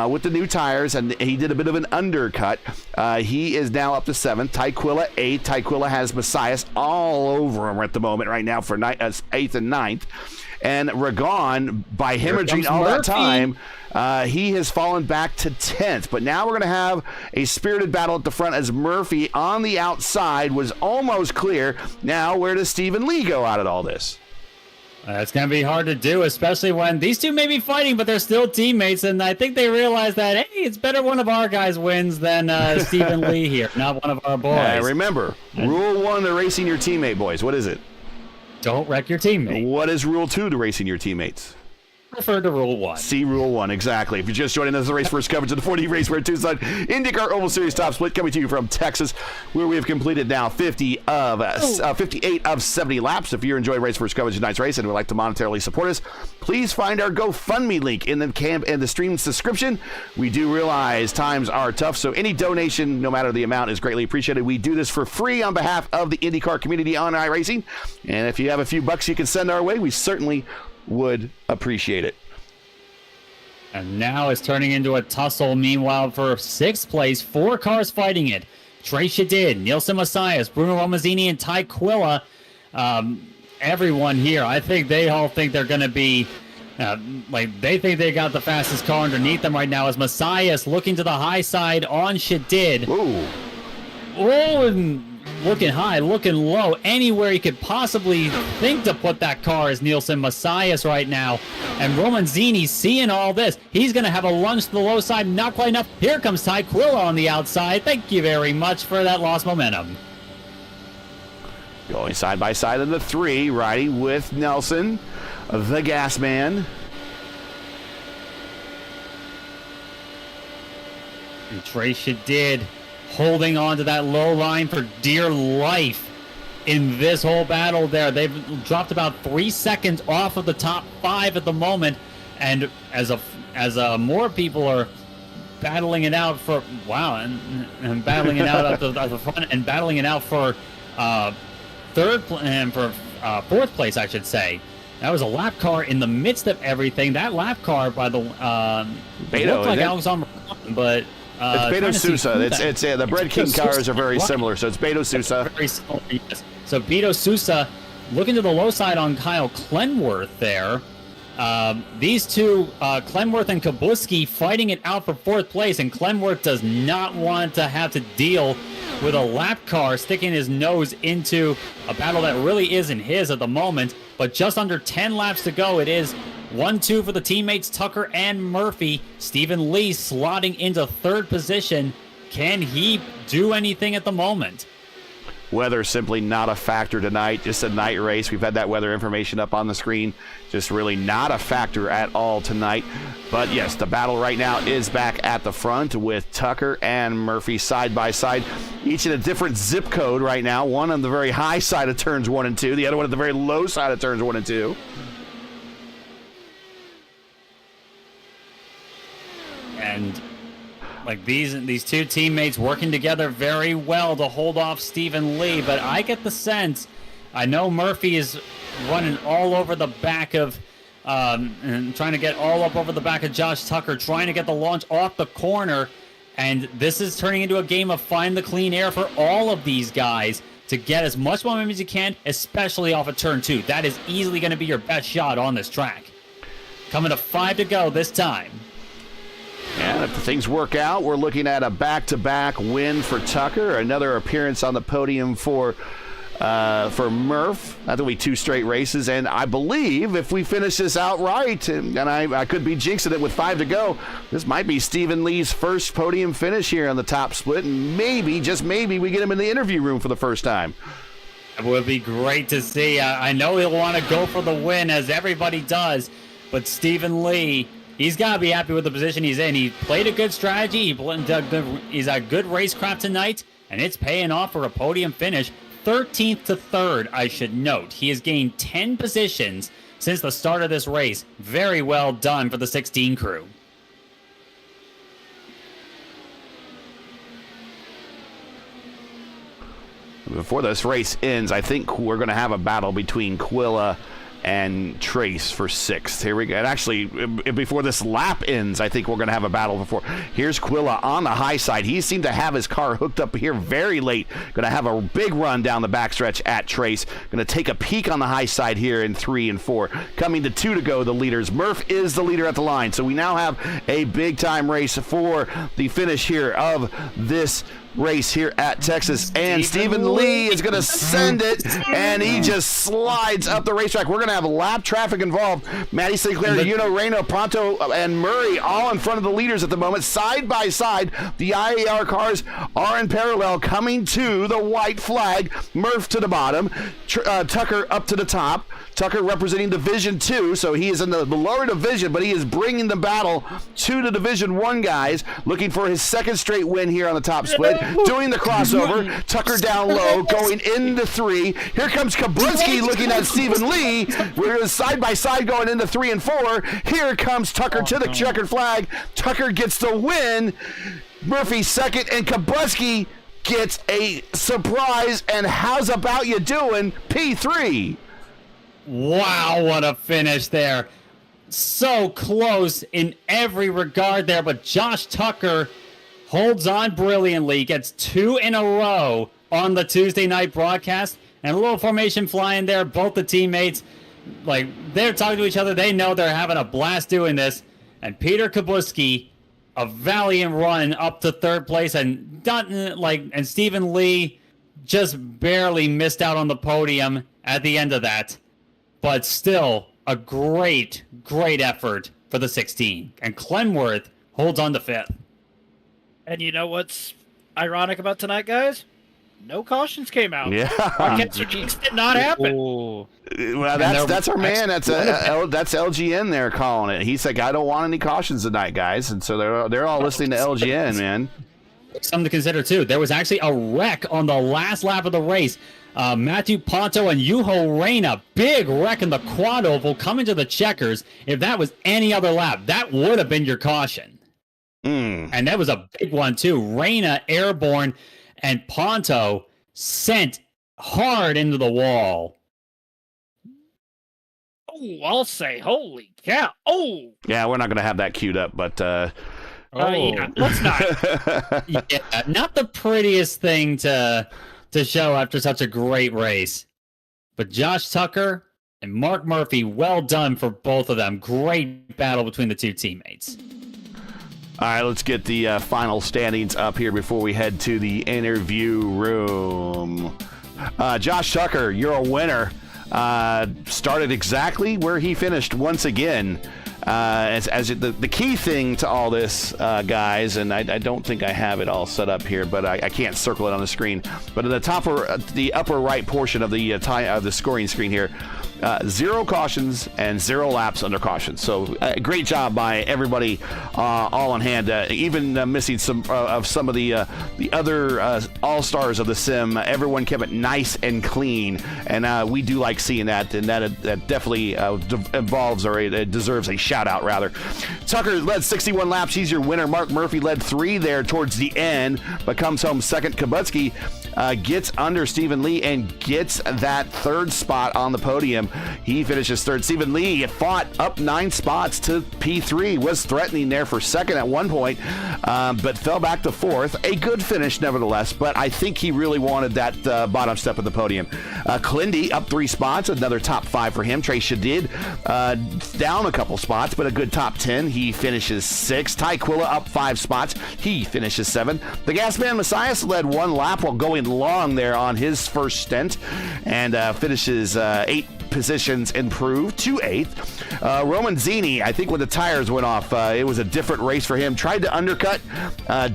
with the new tires, and he did a bit of an undercut. He is now up to seventh. Tyquilla eighth. Tyquilla has Messias all over him at the moment right now for eighth and ninth. And Ragon, by hemorrhaging all that time, he has fallen back to 10th. But now we're going to have a spirited battle at the front as Murphy on the outside was almost clear. Now, where does Stephen Lee go out of all this? It's going to be hard to do, especially when these two may be fighting, but they're still teammates. And I think they realize that, hey, it's better one of our guys wins than Stephen Lee here, not one of our boys. Remember, rule 1 to racing your teammate, boys. What is it? Don't wreck your teammate. What is rule 2 to racing your teammates? Refer to rule 1. See rule 1, exactly. If you're just joining us, the race first coverage of the 4D RACEWEAR Tucson IndyCar Oval Series top split coming to you from Texas, where we have completed now 58 of 70 laps. If you're enjoying race first coverage of tonight's race and would like to monetarily support us, please find our GoFundMe link in the stream's description. We do realize times are tough, so any donation, no matter the amount, is greatly appreciated. We do this for free on behalf of the IndyCar community on iRacing, and if you have a few bucks you can send our way, we certainly would appreciate it. And now it's turning into a tussle. Meanwhile, for 6th place, 4 cars fighting it. Trey Shadid, Nielsen Messias, Bruno Romazzini, and Tyquilla. Everyone here, I think they all think they're going to be they think they got the fastest car underneath them right now as Messias looking to the high side on Shadid. Ooh. Oh, and looking high, looking low, anywhere he could possibly think to put that car is Nielsen Messias right now. And Romanzini seeing all this. He's going to have a lunge to the low side, not quite enough. Here comes Tyquilla on the outside. Thank you very much for that lost momentum. Going side by side in the 3, riding with Nelson, the gas man. And Trey Shadid holding on to that low line for dear life in this whole battle there. They've dropped about 3 seconds off of the top 5 at the moment, and as more people are battling it out for and battling it out at the front and battling it out for fourth place, I should say. That was a lap car in the midst of everything. That lap car by the Beto, looked like Alexander, but it's Beto Sousa. It's the Bread King cars are very similar, so it's Beto Sousa. Very similar, yes. So Beto Sousa looking to the low side on Kyle Clenworth there. These two, Clenworth and Kabuski, fighting it out for 4th place, and Clenworth does not want to have to deal with a lap car sticking his nose into a battle that really isn't his at the moment. But just under 10 laps to go, it is 1-2 for the teammates Tucker and Murphy. Stephen Lee slotting into 3rd position. Can he do anything at the moment? Weather simply not a factor tonight. Just a night race. We've had that weather information up on the screen. Just really not a factor at all tonight. But yes, the battle right now is back at the front with Tucker and Murphy side by side, each in a different zip code right now. One on the very high side of turns 1 and 2, the other one at the very low side of turns 1 and 2. And like these two teammates working together very well to hold off Stephen Lee, but I get the sense, I know Murphy is running all over the back of, and trying to get all up over the back of Josh Tucker, trying to get the launch off the corner, and this is turning into a game of find the clean air for all of these guys. to get as much momentum as you can, especially off of turn 2. That is easily going to be your best shot on this track. Coming to 5 to go this time. And if things work out, we're looking at a back-to-back win for Tucker, another appearance on the podium for Murph. That'll be 2 straight races, and I believe if we finish this out right, and I could be jinxing it with 5 to go, this might be Stephen Lee's first podium finish here on the top split, and maybe, just maybe, we get him in the interview room for the first time. It would be great to see. I know he'll want to go for the win, as everybody does, but Stephen Lee, he's got to be happy with the position he's in. He played a good strategy. He's a good racecraft tonight, and it's paying off for a podium finish. 13th to 3rd, I should note. He has gained 10 positions since the start of this race. Very well done for the 16 crew. Before this race ends, I think we're going to have a battle between Quilla and Trace for 6th. Here we go. And actually, before this lap ends, I think we're going to have a battle before. Here's Quilla on the high side. He seemed to have his car hooked up here very late. Going to have a big run down the backstretch at Trace. Going to take a peek on the high side here in 3 and 4. Coming to 2 to go, the leaders. Murph is the leader at the line. So we now have a big-time race for the finish here of this race here at Texas, and Stephen Lee is going to send it, and he just slides up the racetrack. We're going to have lap traffic involved. Matty Sinclair, Reno, Pronto, and Murray all in front of the leaders at the moment, side by side. The IAR cars are in parallel, coming to the white flag. Murph to the bottom, Tucker up to the top. Tucker representing Division 2, so he is in the lower division, but he is bringing the battle to the Division 1 guys, looking for his 2nd straight win here on the top split. Doing the crossover, Tucker down low, going into 3. Here comes Kabuski looking at Stephen Lee. We're side by side going into 3 and 4. Here comes Tucker to the checkered flag. Tucker gets the win. Murphy 2nd, and Kabuski gets a surprise. And how's about you doing? P3. Wow, what a finish there. So close in every regard there, but Josh Tucker holds on brilliantly, gets 2 in a row on the Tuesday night broadcast, and a little formation flying there. Both the teammates, like, they're talking to each other. They know they're having a blast doing this. And Peter Kabuski, a valiant run up to 3rd place, and Stephen Lee just barely missed out on the podium at the end of that. But still, a great, great effort for the 16. And Clenworth holds on to 5th. And you know what's ironic about tonight, guys? No cautions came out. Yeah. Marquez did not happen. Ooh. Well, that's our man. That's LGN there calling it. He's like, I don't want any cautions tonight, guys. And so they're all listening to LGN, man. Something to consider, too. There was actually a wreck on the last lap of the race. Matthew Ponto and Juho Reina, big wreck in the quad oval coming to the checkers. If that was any other lap, that would have been your caution. And that was a big one, too. Reina airborne, and Ponto sent hard into the wall. Oh, I'll say, holy cow. Oh! Yeah, we're not going to have that queued up, but... yeah, let's not. Yeah, not the prettiest thing to show after such a great race. But Josh Tucker and Mark Murphy, well done for both of them. Great battle between the two teammates. All right, let's get the final standings up here before we head to the interview room. Josh Tucker, you're a winner. Started exactly where he finished once again. The key thing to all this, guys, and I don't think I have it all set up here, but I can't circle it on the screen. But at the upper right portion of the scoring screen here, 0 cautions and 0 laps under caution. So great job by everybody, all on hand. Even missing some of the other all-stars of the sim. Everyone kept it nice and clean, and we do like seeing that, and that definitely involves, or it deserves a shout out rather. Tucker led 61 laps. He's your winner. Mark Murphy led 3 there towards the end, but comes home second. Kabutsky gets under Stephen Lee and gets that 3rd spot on the podium. him. He finishes third. Stephen Lee fought up 9 spots to P3, was threatening there for second at one point, but fell back to fourth. A good finish nevertheless, but I think he really wanted that bottom step of the podium. Clindy up 3 spots, another top 5 for him. Trey Shadid down a couple spots, but a good top 10. He finishes 6th. Ty Quilla up 5 spots. He finishes 7th. The Gasman Messias led 1 lap while going long there on his first stint, and finishes 8 positions improved to 8th. Roman Zini, I think when the tires went off, it was a different race for him. Tried to undercut,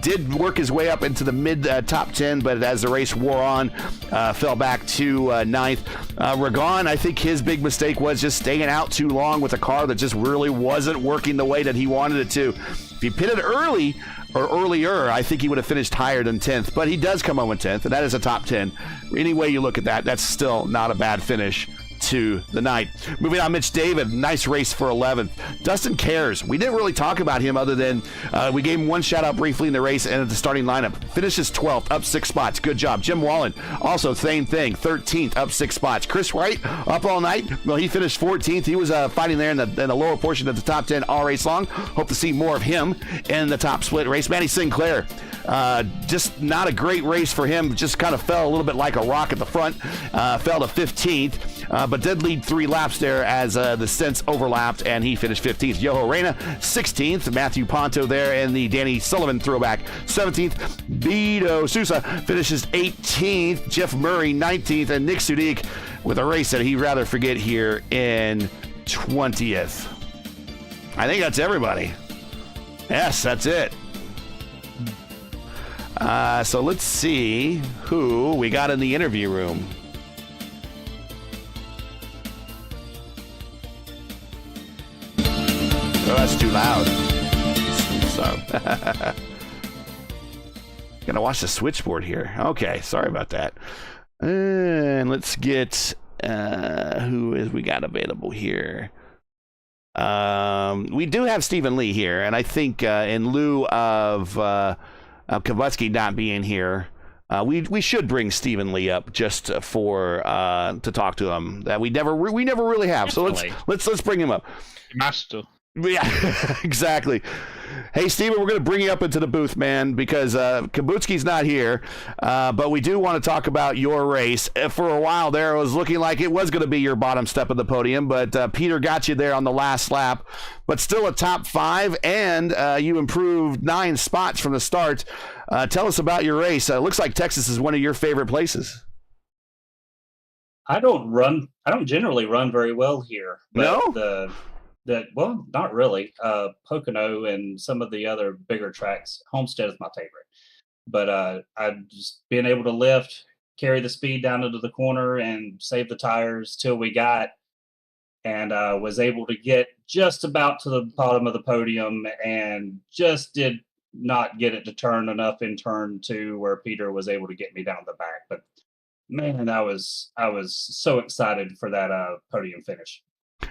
did work his way up into the mid top 10, but as the race wore on, fell back to 9th. Ragon, I think his big mistake was just staying out too long with a car that just really wasn't working the way that he wanted it to. If he pitted early, or earlier, I think he would have finished higher than 10th, but he does come home in 10th, and that is a top 10. Any way you look at that, that's still not a bad finish to the night. Moving on, Mitch David, nice race for 11th. Dustin Cares, we didn't really talk about him other than we gave him one shout out briefly in the race and at the starting lineup. Finishes 12th, up 6 spots. Good job. Jim Wallen, also same thing, 13th, up 6 spots. Chris Wright, up all night. Well, he finished 14th. He was fighting there in the lower portion of the top 10 all race long. Hope to see more of him in the top split race. Manny Sinclair, just not a great race for him. Just kind of fell a little bit like a rock at the front. Fell to 15th. But did lead 3 laps there as the stints overlapped, and he finished 15th. Yoho Reyna, 16th. Matthew Ponto there in the Danny Sullivan throwback, 17th. Beto Sousa finishes 18th. Jeff Murray, 19th. And Nick Sudik with a race that he'd rather forget here in 20th. I think that's everybody. Yes, that's it. So let's see who we got in the interview room. Oh, that's too loud. So, gotta watch the switchboard here. Okay, sorry about that. And let's get who is we got available here. We do have Stephen Lee here, and I think in lieu of Kowalski not being here, we should bring Stephen Lee up just for to talk to him. That we never really have. So let's bring him up. Master. Yeah, exactly. Hey, Steven, we're going to bring you up into the booth, man, because Kabutsky's not here, but we do want to talk about your race. For a while there, it was looking like it was going to be your bottom step of the podium, but Peter got you there on the last lap, but still a top 5, and you improved 9 spots from the start. Tell us about your race. Looks like Texas is one of your favorite places. I don't generally run very well here. But no? Well, not really. Pocono and some of the other bigger tracks, Homestead is my favorite. But I've just been able to lift, carry the speed down into the corner, and save the tires till we got, and was able to get just about to the bottom of the podium, and just did not get it to turn enough in turn 2 where Peter was able to get me down the back. But man, I was so excited for that podium finish.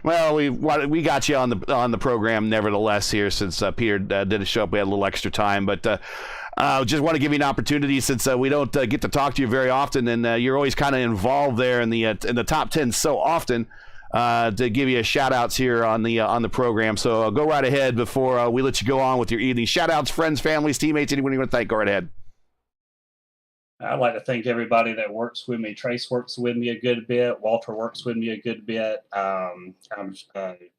Well, we got you on the program nevertheless here since Peter didn't show up. We had a little extra time, but just want to give you an opportunity since we don't get to talk to you very often, and you're always kind of involved there in the top 10 so often. To give you a shout outs here on the program. So go right ahead before we let you go on with your evening. Shout outs, friends, families, teammates, anyone you want to thank. Go right ahead. I'd like to thank everybody that works with me. Trace works with me a good bit. Walter works with me a good bit.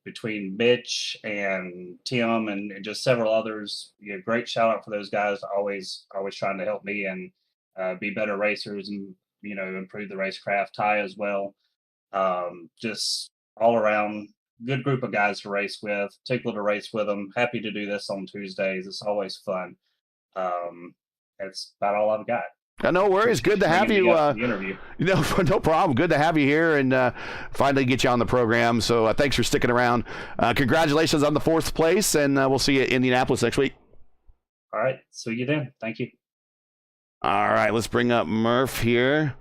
Between Mitch and Tim and just several others, great shout out for those guys. Always trying to help me and be better racers and improve the racecraft. Ty as well. Just all around good group of guys to race with. Tickled to race with them. Happy to do this on Tuesdays. It's always fun. That's about all I've got. No worries. Good to have you. No problem. Good to have you here and finally get you on the program. So thanks for sticking around. Congratulations on the 4th place, and we'll see you in Indianapolis next week. All right. See you then. Thank you. All right. Let's bring up Murph here.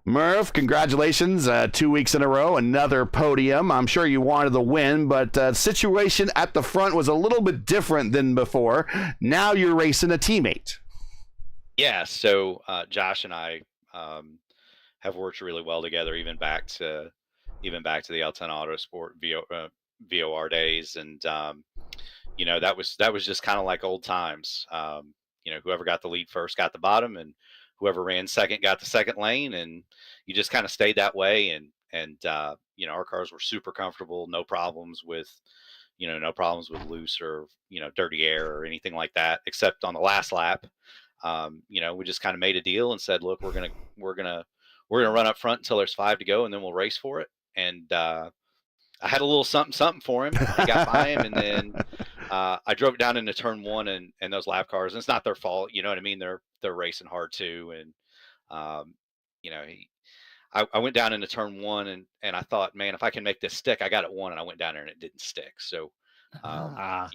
Murph, congratulations. 2 weeks in a row, another podium. I'm sure you wanted the win, but the situation at the front was a little bit different than before. Now you're racing a teammate. Yeah, so Josh and I have worked really well together, even back to even back to the L10 Autosport VOR days, and that was just kind of like old times. Whoever got the lead first got the bottom, and whoever ran second got the second lane, and you just kind of stayed that way. And our cars were super comfortable, no problems with loose or dirty air or anything like that, except on the last lap. We just kind of made a deal and said, look, we're gonna run up front until there's 5 to go, and then we'll race for it. And I had a little something for him. He got by him, and then I drove it down into turn 1, and those lap cars, and it's not their fault, you know what I mean? They're racing hard too, and I went down into turn 1, and I thought, man, if I can make this stick, I got it won, and I went down there and it didn't stick. So had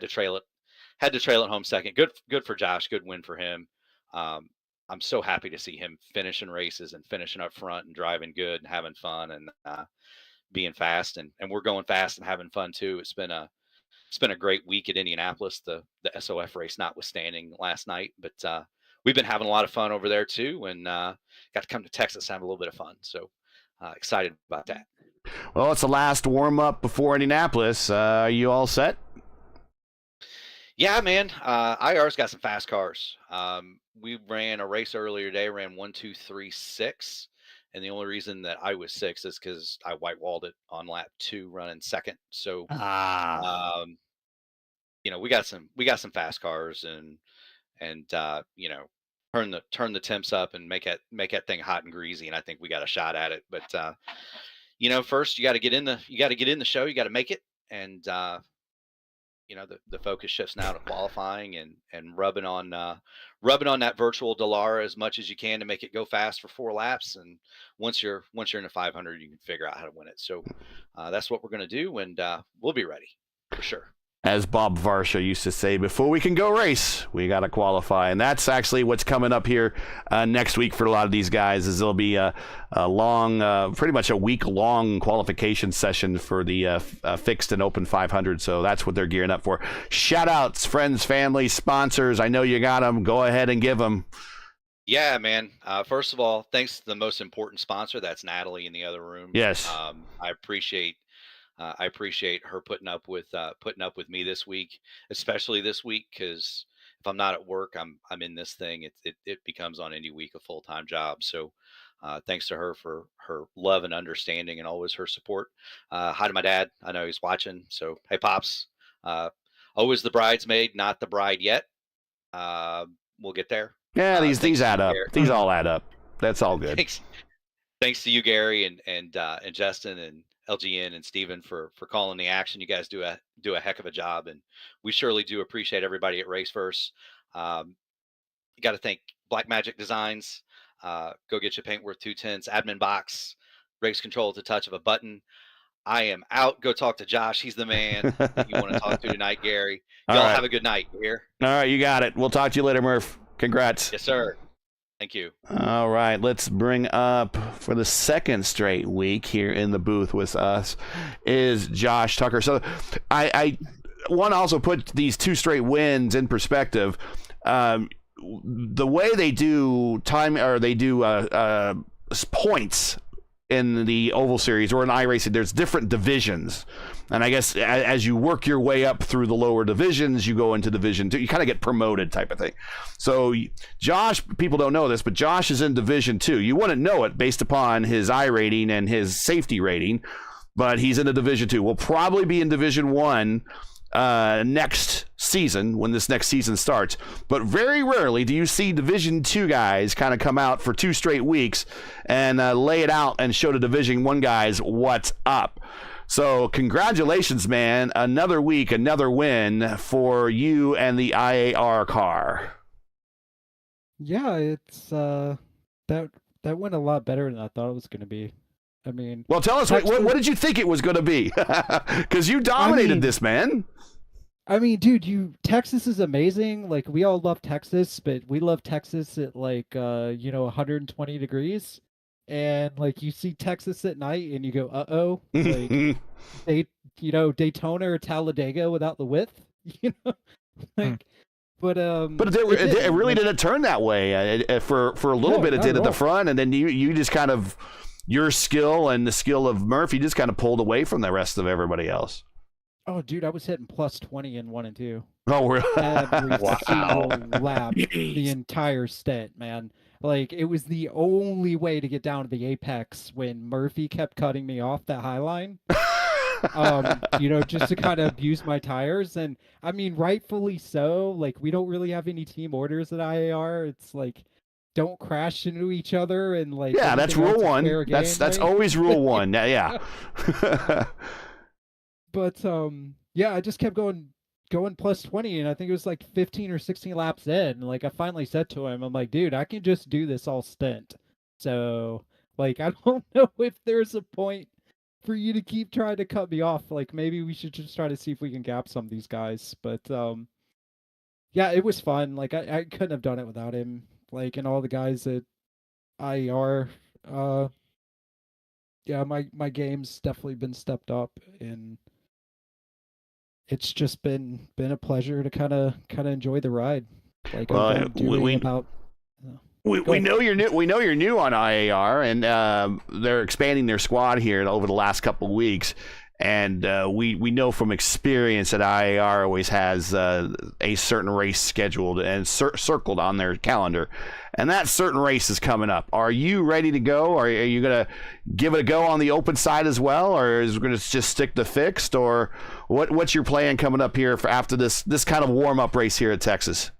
to trail it home second. Good for Josh. Good win for him. I'm so happy to see him finishing races and finishing up front and driving good and having fun and being fast, and we're going fast and having fun too. It's been a great week at Indianapolis, the SOF race notwithstanding last night, but we've been having a lot of fun over there too, and got to come to Texas and have a little bit of fun. So excited about that. Well, it's the last warm up before Indianapolis. Are you all set? Yeah, man. IR's got some fast cars. We ran a race earlier today, ran 1, 2, 3, 6. And the only reason that I was 6 is because I white walled it on lap 2, running second. So, we got some fast cars, and turn the temps up and make that thing hot and greasy. And I think we got a shot at it. But first you got to get in the show. You got to make it, and the focus shifts now to qualifying and rubbing on that virtual Dallara as much as you can to make it go fast for 4 laps. And once you're in the 500, you can figure out how to win it. So that's what we're going to do, and we'll be ready for sure. As Bob Varsha used to say, before we can go race, we got to qualify. And that's actually what's coming up here next week for a lot of these guys, is there'll be a long, pretty much a week-long qualification session for the fixed and open 500. So that's what they're gearing up for. Shout-outs, friends, family, sponsors. I know you got them. Go ahead and give them. Yeah, man. First of all, thanks to the most important sponsor. That's Natalie in the other room. Yes. I appreciate her putting up with me this week, especially this week, because if I'm not at work, I'm in this thing. It becomes on Indy Week a full-time job. So thanks to her for her love and understanding and always her support. Hi to my dad. I know he's watching. So hey, Pops. Always the bridesmaid, not the bride yet. We'll get there. Yeah, these add up. These all add up. That's all good. Thanks to you, Gary, and Justin and LGN and Steven for calling the action. You guys do a heck of a job, and we surely do appreciate everybody at Raceverse. You got to thank Black Magic Designs. Go get your paint worth 2/10. Admin box, race control at the touch of a button. I am out. Go talk to Josh. He's the man that you want to talk to tonight, Gary. Y'all have a good night. You hear? All right, you got it. We'll talk to you later, Murph. Congrats. Yes, sir. Thank you. All right, let's bring up for the second straight week here in the booth with us is Josh Tucker. So I want to also put these 2 straight wins in perspective. The way they do points in the Oval Series or in iRacing, there's different divisions. And I guess as you work your way up through the lower divisions, you go into Division 2. You kind of get promoted type of thing. So Josh, people don't know this, but Josh is in Division 2. You wouldn't know it based upon his I rating and his safety rating, but he's in a Division 2. We'll probably be in Division 1 next season when this next season starts, but very rarely do you see Division 2 guys kind of come out for 2 straight weeks and lay it out and show the Division 1 guys what's up. So congratulations, man. Another week, another win for you and the IAR car. Yeah, it's that went a lot better than I thought it was going to be. I mean, well, tell us, what did you think it was going to be? Because you dominated this, man. I mean, dude, Texas is amazing. Like, we all love Texas, but we love Texas at 120 degrees. And like, you see Texas at night and you go, uh-oh, like Daytona or Talladega without the width, but it really didn't turn that way. For a little bit it did at the front, and then you just kind of your skill and the skill of Murphy just kind of pulled away from the rest of everybody else. Oh, dude, I was hitting plus 20 in 1 and 2. Oh, we're Every wow. single lap, the entire stint, man. Like, it was the only way to get down to the apex when Murphy kept cutting me off that high line. Just to kind of abuse my tires. And I mean, rightfully so. Like, we don't really have any team orders at IAR. It's like, don't crash into each other and like. Yeah, that's rule one. That's always rule one. Yeah. But yeah, I just kept going plus 20, and I think it was like 15 or 16 laps in. And like, I finally said to him, I'm like, dude, I can just do this all stint. So like, I don't know if there's a point for you to keep trying to cut me off. Like, maybe we should just try to see if we can gap some of these guys. But yeah, it was fun. Like, I couldn't have done it without him. Like, and all the guys at IER. Yeah, my game's definitely been stepped up, and it's just been a pleasure to kind of enjoy the ride. Like, we know you're new. We know you're new on IAR, and they're expanding their squad here over the last couple of weeks. And we know from experience that IAR always has a certain race scheduled and circled on their calendar, and that certain race is coming up. Are you ready to go? Or are you going to give it a go on the open side as well, or is it going to just stick to fixed? Or what's your plan coming up here for after this kind of warm up race here at Texas?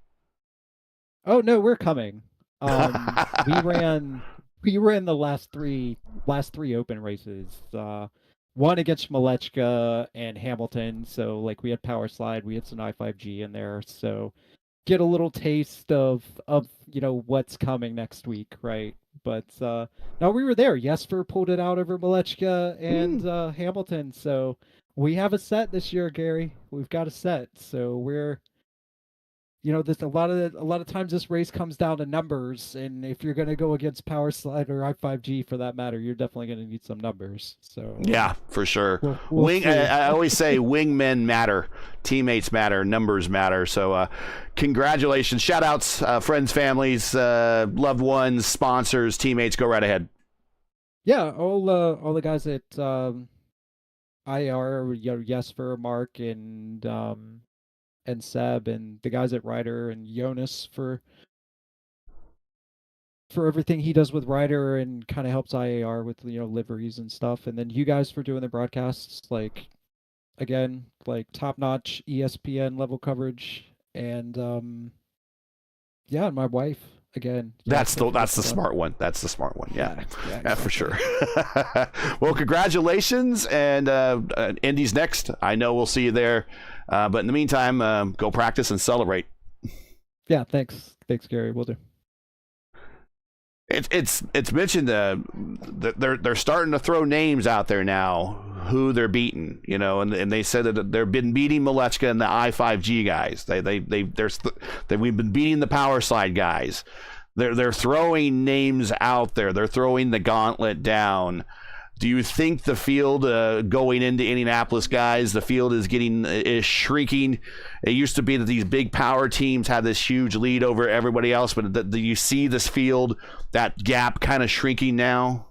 Oh no, we're coming. We ran the last three open races. One against Malechka and Hamilton, so like we had power slide, we had some I5G in there, so get a little taste of what's coming next week, right? But no, we were there. Jesper pulled it out over Malechka and Hamilton, so we have a set this year, Gary. We've got a set, so we're there's a lot of times this race comes down to numbers, and if you're going to go against power slide or I5G for that matter, you're definitely going to need some numbers. So yeah, for sure. I always say wingmen matter, teammates matter, numbers matter. So congratulations, shout outs, friends, families, loved ones, sponsors, teammates, go right ahead. Yeah, all the guys at IR, Jesper, Mark, and Seb, and the guys at Ryder, and Jonas for everything he does with Ryder and kind of helps IAR with liveries and stuff, and then you guys for doing the broadcasts, like, again, like top-notch ESPN level coverage, and yeah, my wife again. That's the smart one. That's the smart one. Yeah, exactly. For sure. Well, congratulations, and Indy's next. I know we'll see you there. But in the meantime, go practice and celebrate. Yeah, thanks, Gary. We'll do. It's mentioned that they're starting to throw names out there now, who they're beating, and they said that they've been beating Malechka and the I5G guys. We've been beating the power slide guys. They're throwing names out there. They're throwing the gauntlet down. Do you think the field going into Indianapolis, guys, the field is shrinking? It used to be that these big power teams had this huge lead over everybody else, but do you see this field, that gap kind of shrinking now?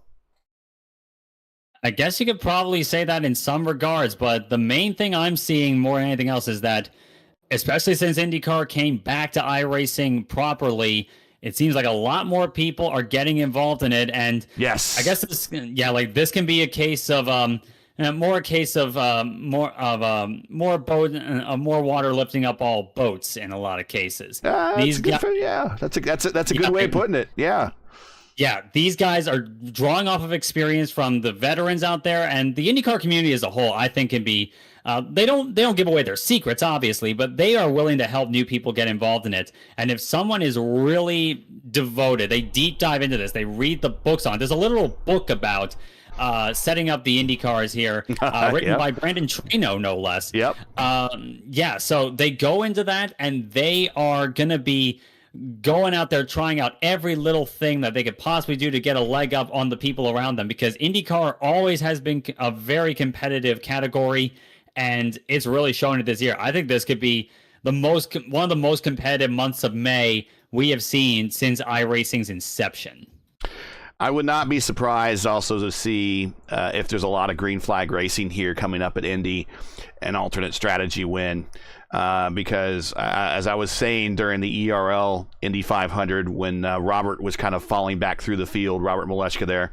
I guess you could probably say that in some regards, but the main thing I'm seeing more than anything else is that, especially since IndyCar came back to iRacing properly, it seems like a lot more people are getting involved in it, and yes, I guess this can be a case of more water lifting up all boats in a lot of cases. That's a good way of putting it. Yeah. Yeah, these guys are drawing off of experience from the veterans out there, and the IndyCar community as a whole, I think, can be. They don't give away their secrets, obviously, but they are willing to help new people get involved in it. And if someone is really devoted, they deep dive into this, they read the books on it. There's a literal book about setting up the IndyCars here, written by Brandon Trino, no less. Yep. So they go into that, and they are going to be going out there trying out every little thing that they could possibly do to get a leg up on the people around them, because IndyCar always has been a very competitive category, and it's really showing it this year. I think this could be one of the most competitive months of May we have seen since iRacing's inception. I would not be surprised also to see if there's a lot of green flag racing here coming up at Indy, an alternate strategy win. Because as I was saying during the ERL Indy 500, when Robert was kind of falling back through the field, Robert Malechka there,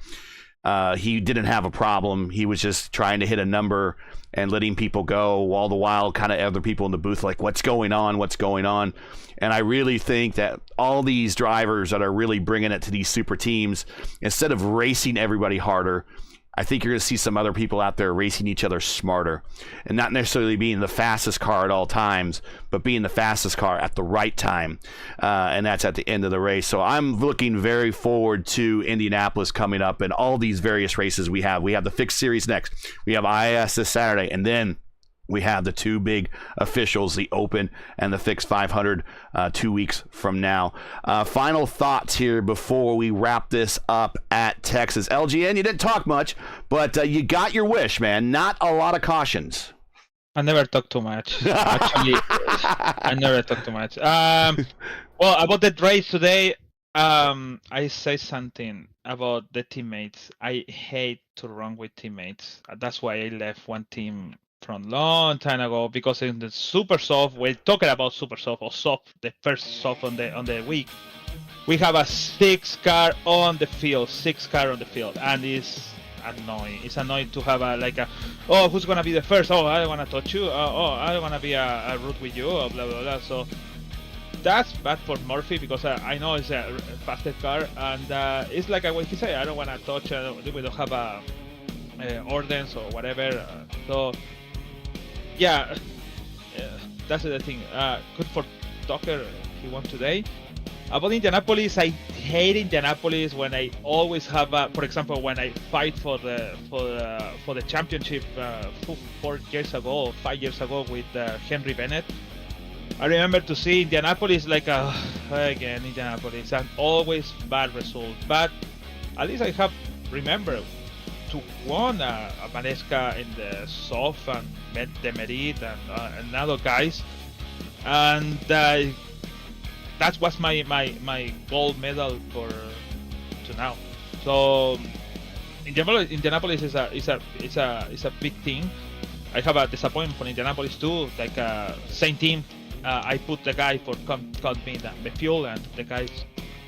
he didn't have a problem. He was just trying to hit a number and letting people go, all the while kind of other people in the booth like, what's going on? What's going on? And I really think that all these drivers that are really bringing it to these super teams, instead of racing everybody harder, I think you're going to see some other people out there racing each other smarter, and not necessarily being the fastest car at all times, but being the fastest car at the right time, and that's at the end of the race. So I'm looking very forward to Indianapolis coming up and all these various races we have. We have the fixed series next. We have IIS this Saturday, and then we have the two big officials, the Open and the Fixed 500, 2 weeks from now. Final thoughts here before we wrap this up at Texas. LGN, you didn't talk much, but you got your wish, man. Not a lot of cautions. I never talk too much. Actually, I never talk too much. Well, about the race today, I say something about the teammates. I hate to run with teammates. That's why I left one team from long time ago, because in the Super SOF, we're talking about Super SOF or SOF, the first SOF on the week, we have a 6 car on the field, and it's annoying. It's annoying to have oh, who's gonna be the first? Oh, I don't wanna touch you. Oh, I don't wanna be a route with you. Blah blah blah. So that's bad for Murphy, because I know it's a faster car, and it's like what he said. I don't wanna touch. We don't have orders or whatever. So. Yeah, that's the thing. Good for Tucker, he won today. About Indianapolis, I hate Indianapolis when I always have, for example, when I fight for the championship 4 years ago, 5 years ago with Henry Bennett. I remember to see Indianapolis like again Indianapolis, and always bad results. But at least I have remember to won Manesca in the SOF and Demerit and other guys, and that was my gold medal for to now. So Indianapolis is a big thing. I have a disappointment for Indianapolis too. Like same team, I put the guy for called me the fuel, and the guys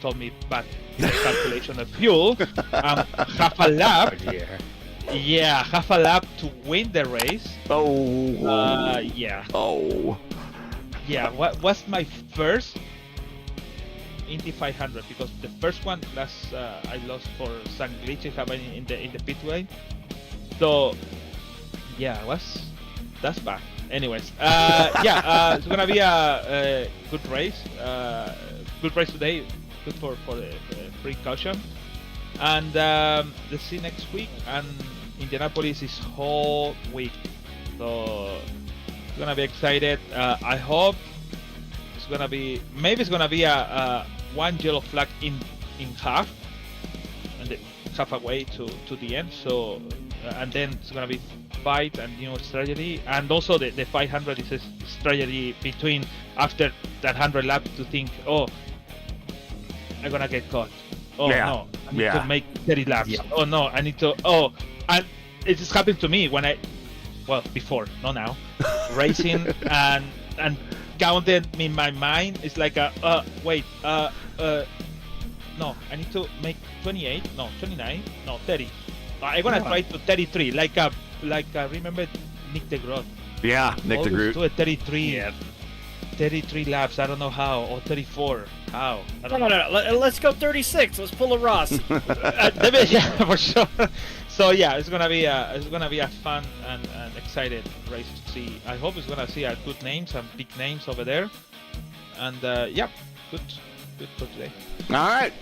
told me bad calculation of fuel. Half a lap. Yeah, half a lap to win the race. Oh. Yeah. Oh. Yeah. What was my first Indy 500? Because the first one I lost for some glitch happening in the pitway. So yeah, that's bad. Anyways, it's gonna be a good race. Good race today. Good for the free caution. And let's see next week. And Indianapolis is whole week, so it's gonna be excited. I hope it's gonna be a one yellow flag in half, and half away to the end. So and then it's gonna be fight and strategy, and also the 500 is a strategy between after that 100 lap to think, oh, I'm gonna get caught. Oh no, I need to make 30 laps. Yeah. Oh no, I need to. Oh, and it just happened to me when before, not now, racing and counted in my mind. It's like no, I need to make 28, no 29, no 30. I'm gonna try to 33, like remember Nick DeGroot. Yeah, Nick DeGroot. Do a 33. Yeah. 33 laps. I don't know how, or 34. How? No. Let's go 36. Let's pull a Ross. Yeah, for sure. So yeah, it's gonna be a fun and excited race to see. I hope it's gonna see good names and big names over there. And good for today. All right.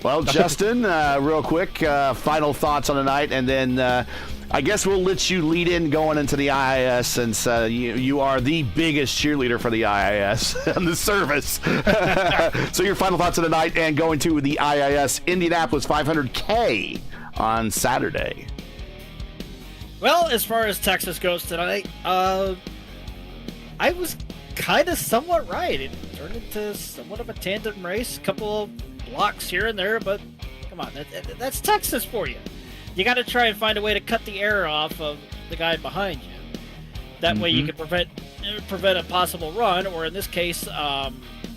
Well, Justin, real quick, final thoughts on the night, and then I guess we'll let you lead in going into the IIS, since you are the biggest cheerleader for the IIS and the service. So your final thoughts of the night and going to the IIS Indianapolis 500K on Saturday. Well, as far as Texas goes tonight, I was kind of somewhat right. It turned into somewhat of a tandem race, a couple of blocks here and there, but Come on, that's Texas for you. You got to try and find a way to cut the air off of the guy behind you. That way you can prevent a possible run, or in this case,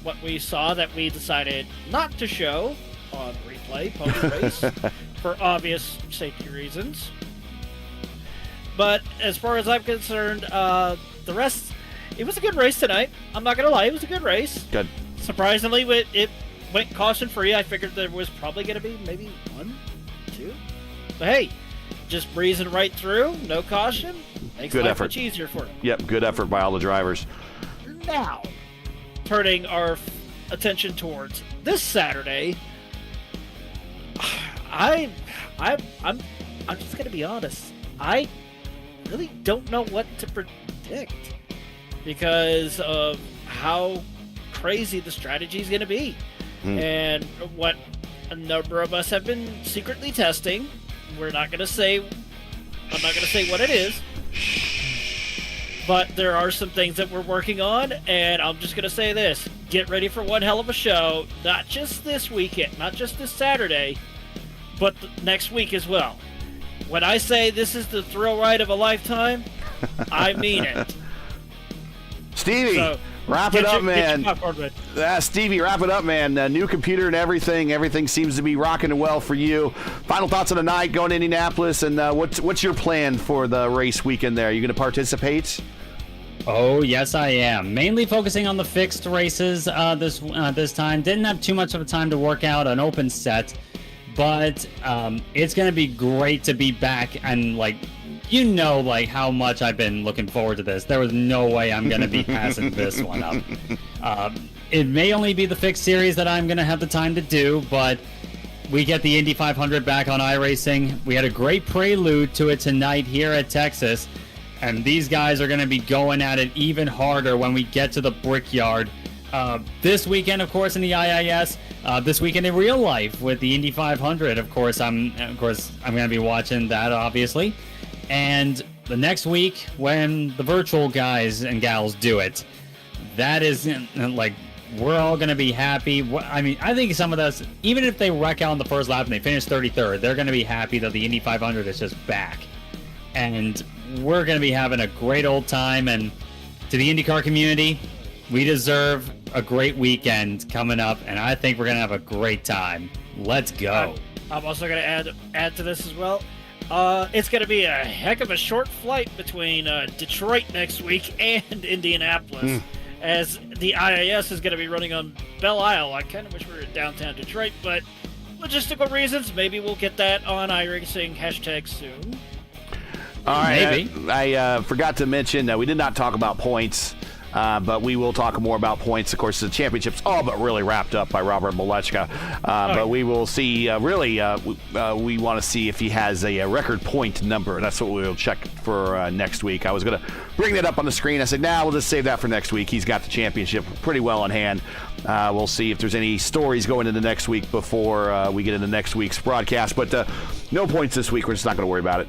what we saw that we decided not to show on replay, pony race, for obvious safety reasons. But as far as I'm concerned, the rest, it was a good race tonight. I'm not going to lie, it was a good race. Good. Surprisingly, it went caution-free. I figured there was probably going to be maybe 1, 2. But hey, just breezing right through, no caution. Makes Good life effort. much easier for them. Yep, good effort by all the drivers. Now, turning our attention towards this Saturday, I'm just going to be honest. I really don't know what to predict because of how crazy the strategy is going to be, and what a number of us have been secretly testing. I'm not going to say what it is, but there are some things that we're working on, and I'm just going to say this: get ready for one hell of a show, not just this weekend, not just this Saturday, but next week as well. When I say this is the thrill ride of a lifetime, I mean it. Stevie, So, wrap it up, man. Stevie, wrap it up, man. New computer and everything. Everything seems to be rocking well for you. Final thoughts on the night, going to Indianapolis, and what's your plan for the race weekend there? Are you going to participate? Oh, yes, I am. Mainly focusing on the fixed races this time. Didn't have too much of a time to work out an open set, but it's going to be great to be back and, how much I've been looking forward to this. There was no way I'm going to be passing this one up. It may only be the fixed series that I'm going to have the time to do, but we get the Indy 500 back on iRacing. We had a great prelude to it tonight here at Texas, and these guys are going to be going at it even harder when we get to the Brickyard. This weekend, of course, in the IIS. This weekend in real life with the Indy 500. Of course, I'm going to be watching that, obviously. And the next week, when the virtual guys and gals do it, that is we're all going to be happy. I mean, I think some of us, even if they wreck out on the first lap and they finish 33rd, they're going to be happy that the Indy 500 is just back. And we're going to be having a great old time. And to the IndyCar community, we deserve a great weekend coming up, and I think we're going to have a great time. Let's go. I'm also going to add to this as well. It's going to be a heck of a short flight between Detroit next week and Indianapolis, as the IIS is going to be running on Belle Isle. I kind of wish we were in downtown Detroit, but logistical reasons, maybe we'll get that on iRacing # soon. All right. Maybe. I forgot to mention we did not talk about points. But we will talk more about points. Of course, the championship's all but really wrapped up by Robert Malechka. But we will see, we want to see if he has a record point number. That's what we'll check for next week. I was going to bring that up on the screen. I said, we'll just save that for next week. He's got the championship pretty well in hand. We'll see if there's any stories going into next week before we get into next week's broadcast. But no points this week. We're just not going to worry about it.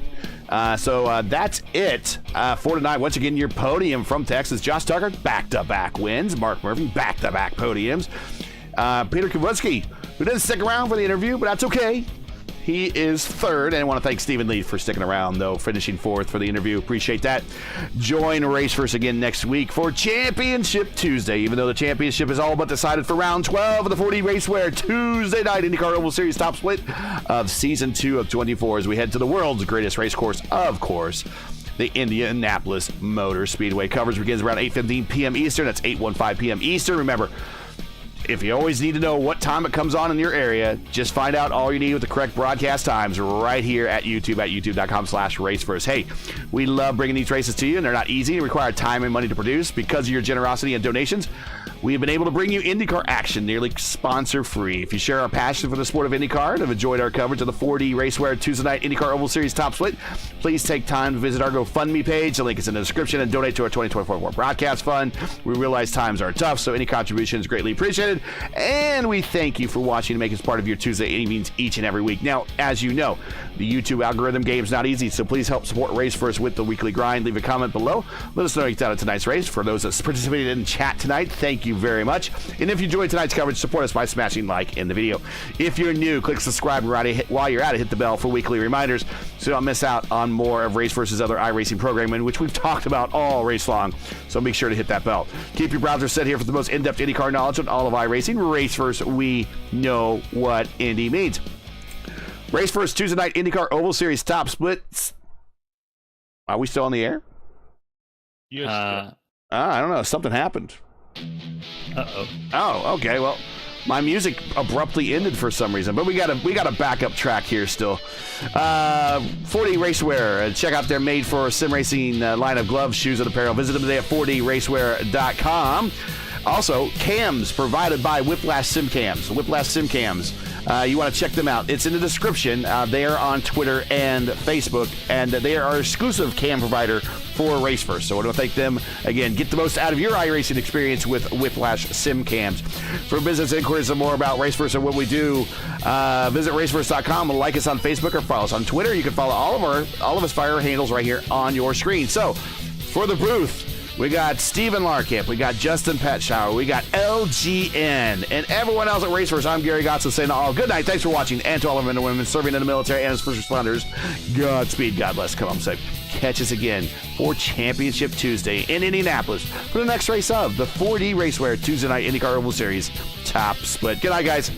So that's it for tonight. Once again, your podium from Texas. Josh Tucker, back-to-back wins. Mark Murphy, back-to-back podiums. Peter Kowalski, who didn't stick around for the interview, but that's okay. He is third, and I want to thank Stephen Lee for sticking around, though, finishing fourth for the interview. Appreciate that. Join RaceFirst again next week for Championship Tuesday, even though the championship is all but decided for round 12 of the 40 RACEWEAR Tuesday night IndyCar Oval Series top split of Season 2 of 24 as we head to the world's greatest race course, of course, the Indianapolis Motor Speedway. Coverage begins around 8:15 p.m. Eastern. That's 8:15 p.m. Eastern. Remember, if you always need to know what time it comes on in your area, just find out all you need with the correct broadcast times right here at YouTube at youtube.com/RaceFirst. Hey, we love bringing these races to you, and they're not easy. They require time and money to produce. Because of your generosity and donations, we have been able to bring you IndyCar action nearly sponsor-free. If you share our passion for the sport of IndyCar and have enjoyed our coverage of the 4D RACEWEAR Tuesday night IndyCar Oval Series top split, please take time to visit our GoFundMe page. The link is in the description, and donate to our 2024 broadcast fund. We realize times are tough, so any contribution is greatly appreciated. subscribing, and we thank you for watching and making us part of your Tuesday evenings each and every week. Now, as you know, the YouTube algorithm game is not easy, so please help support Race First with the weekly grind. Leave a comment below. Let us know you thought of tonight's race. For those that participated in chat tonight, thank you very much. And if you enjoyed tonight's coverage, support us by smashing like in the video. If you're new, click subscribe while you're at it. Hit the bell for weekly reminders so you don't miss out on more of Race First's other iRacing programming, which we've talked about all race long. So make sure to hit that bell. Keep your browser set here for the most in-depth IndyCar knowledge on all of iRacing. Race First, we know what Indy means. Race First Tuesday night IndyCar Oval Series top splits. Are we still on the air? Yes. I don't know. Something happened. Uh-oh. Oh, okay. Well, my music abruptly ended for some reason, but we got a backup track here still. 4D RACEWEAR. Check out their made for sim racing line of gloves, shoes, and apparel. Visit them today at 4dracewear.com. Also, cams provided by Whiplash Sim Cams. Whiplash Sim Cams. You want to check them out. It's in the description. They are on Twitter and Facebook, and they are our exclusive cam provider for Race First. So I want to thank them again. Get the most out of your iRacing experience with Whiplash Sim Cams. For business inquiries and more about Race First and what we do, visit racefirst.com and like us on Facebook or follow us on Twitter. You can follow all of us fire handles right here on your screen. So for the booth, we got Steven Larkamp, we got Justin Petschauer, we got LGN, and everyone else at Race First. I'm Gary Gotzo saying to all, good night, thanks for watching, and to all of our men and women serving in the military and as first responders, Godspeed, God bless, come on safe. Catch us again for Championship Tuesday in Indianapolis for the next race of the 4D RACEWEAR Tuesday night IndyCar Oval Series top split. Good night, guys.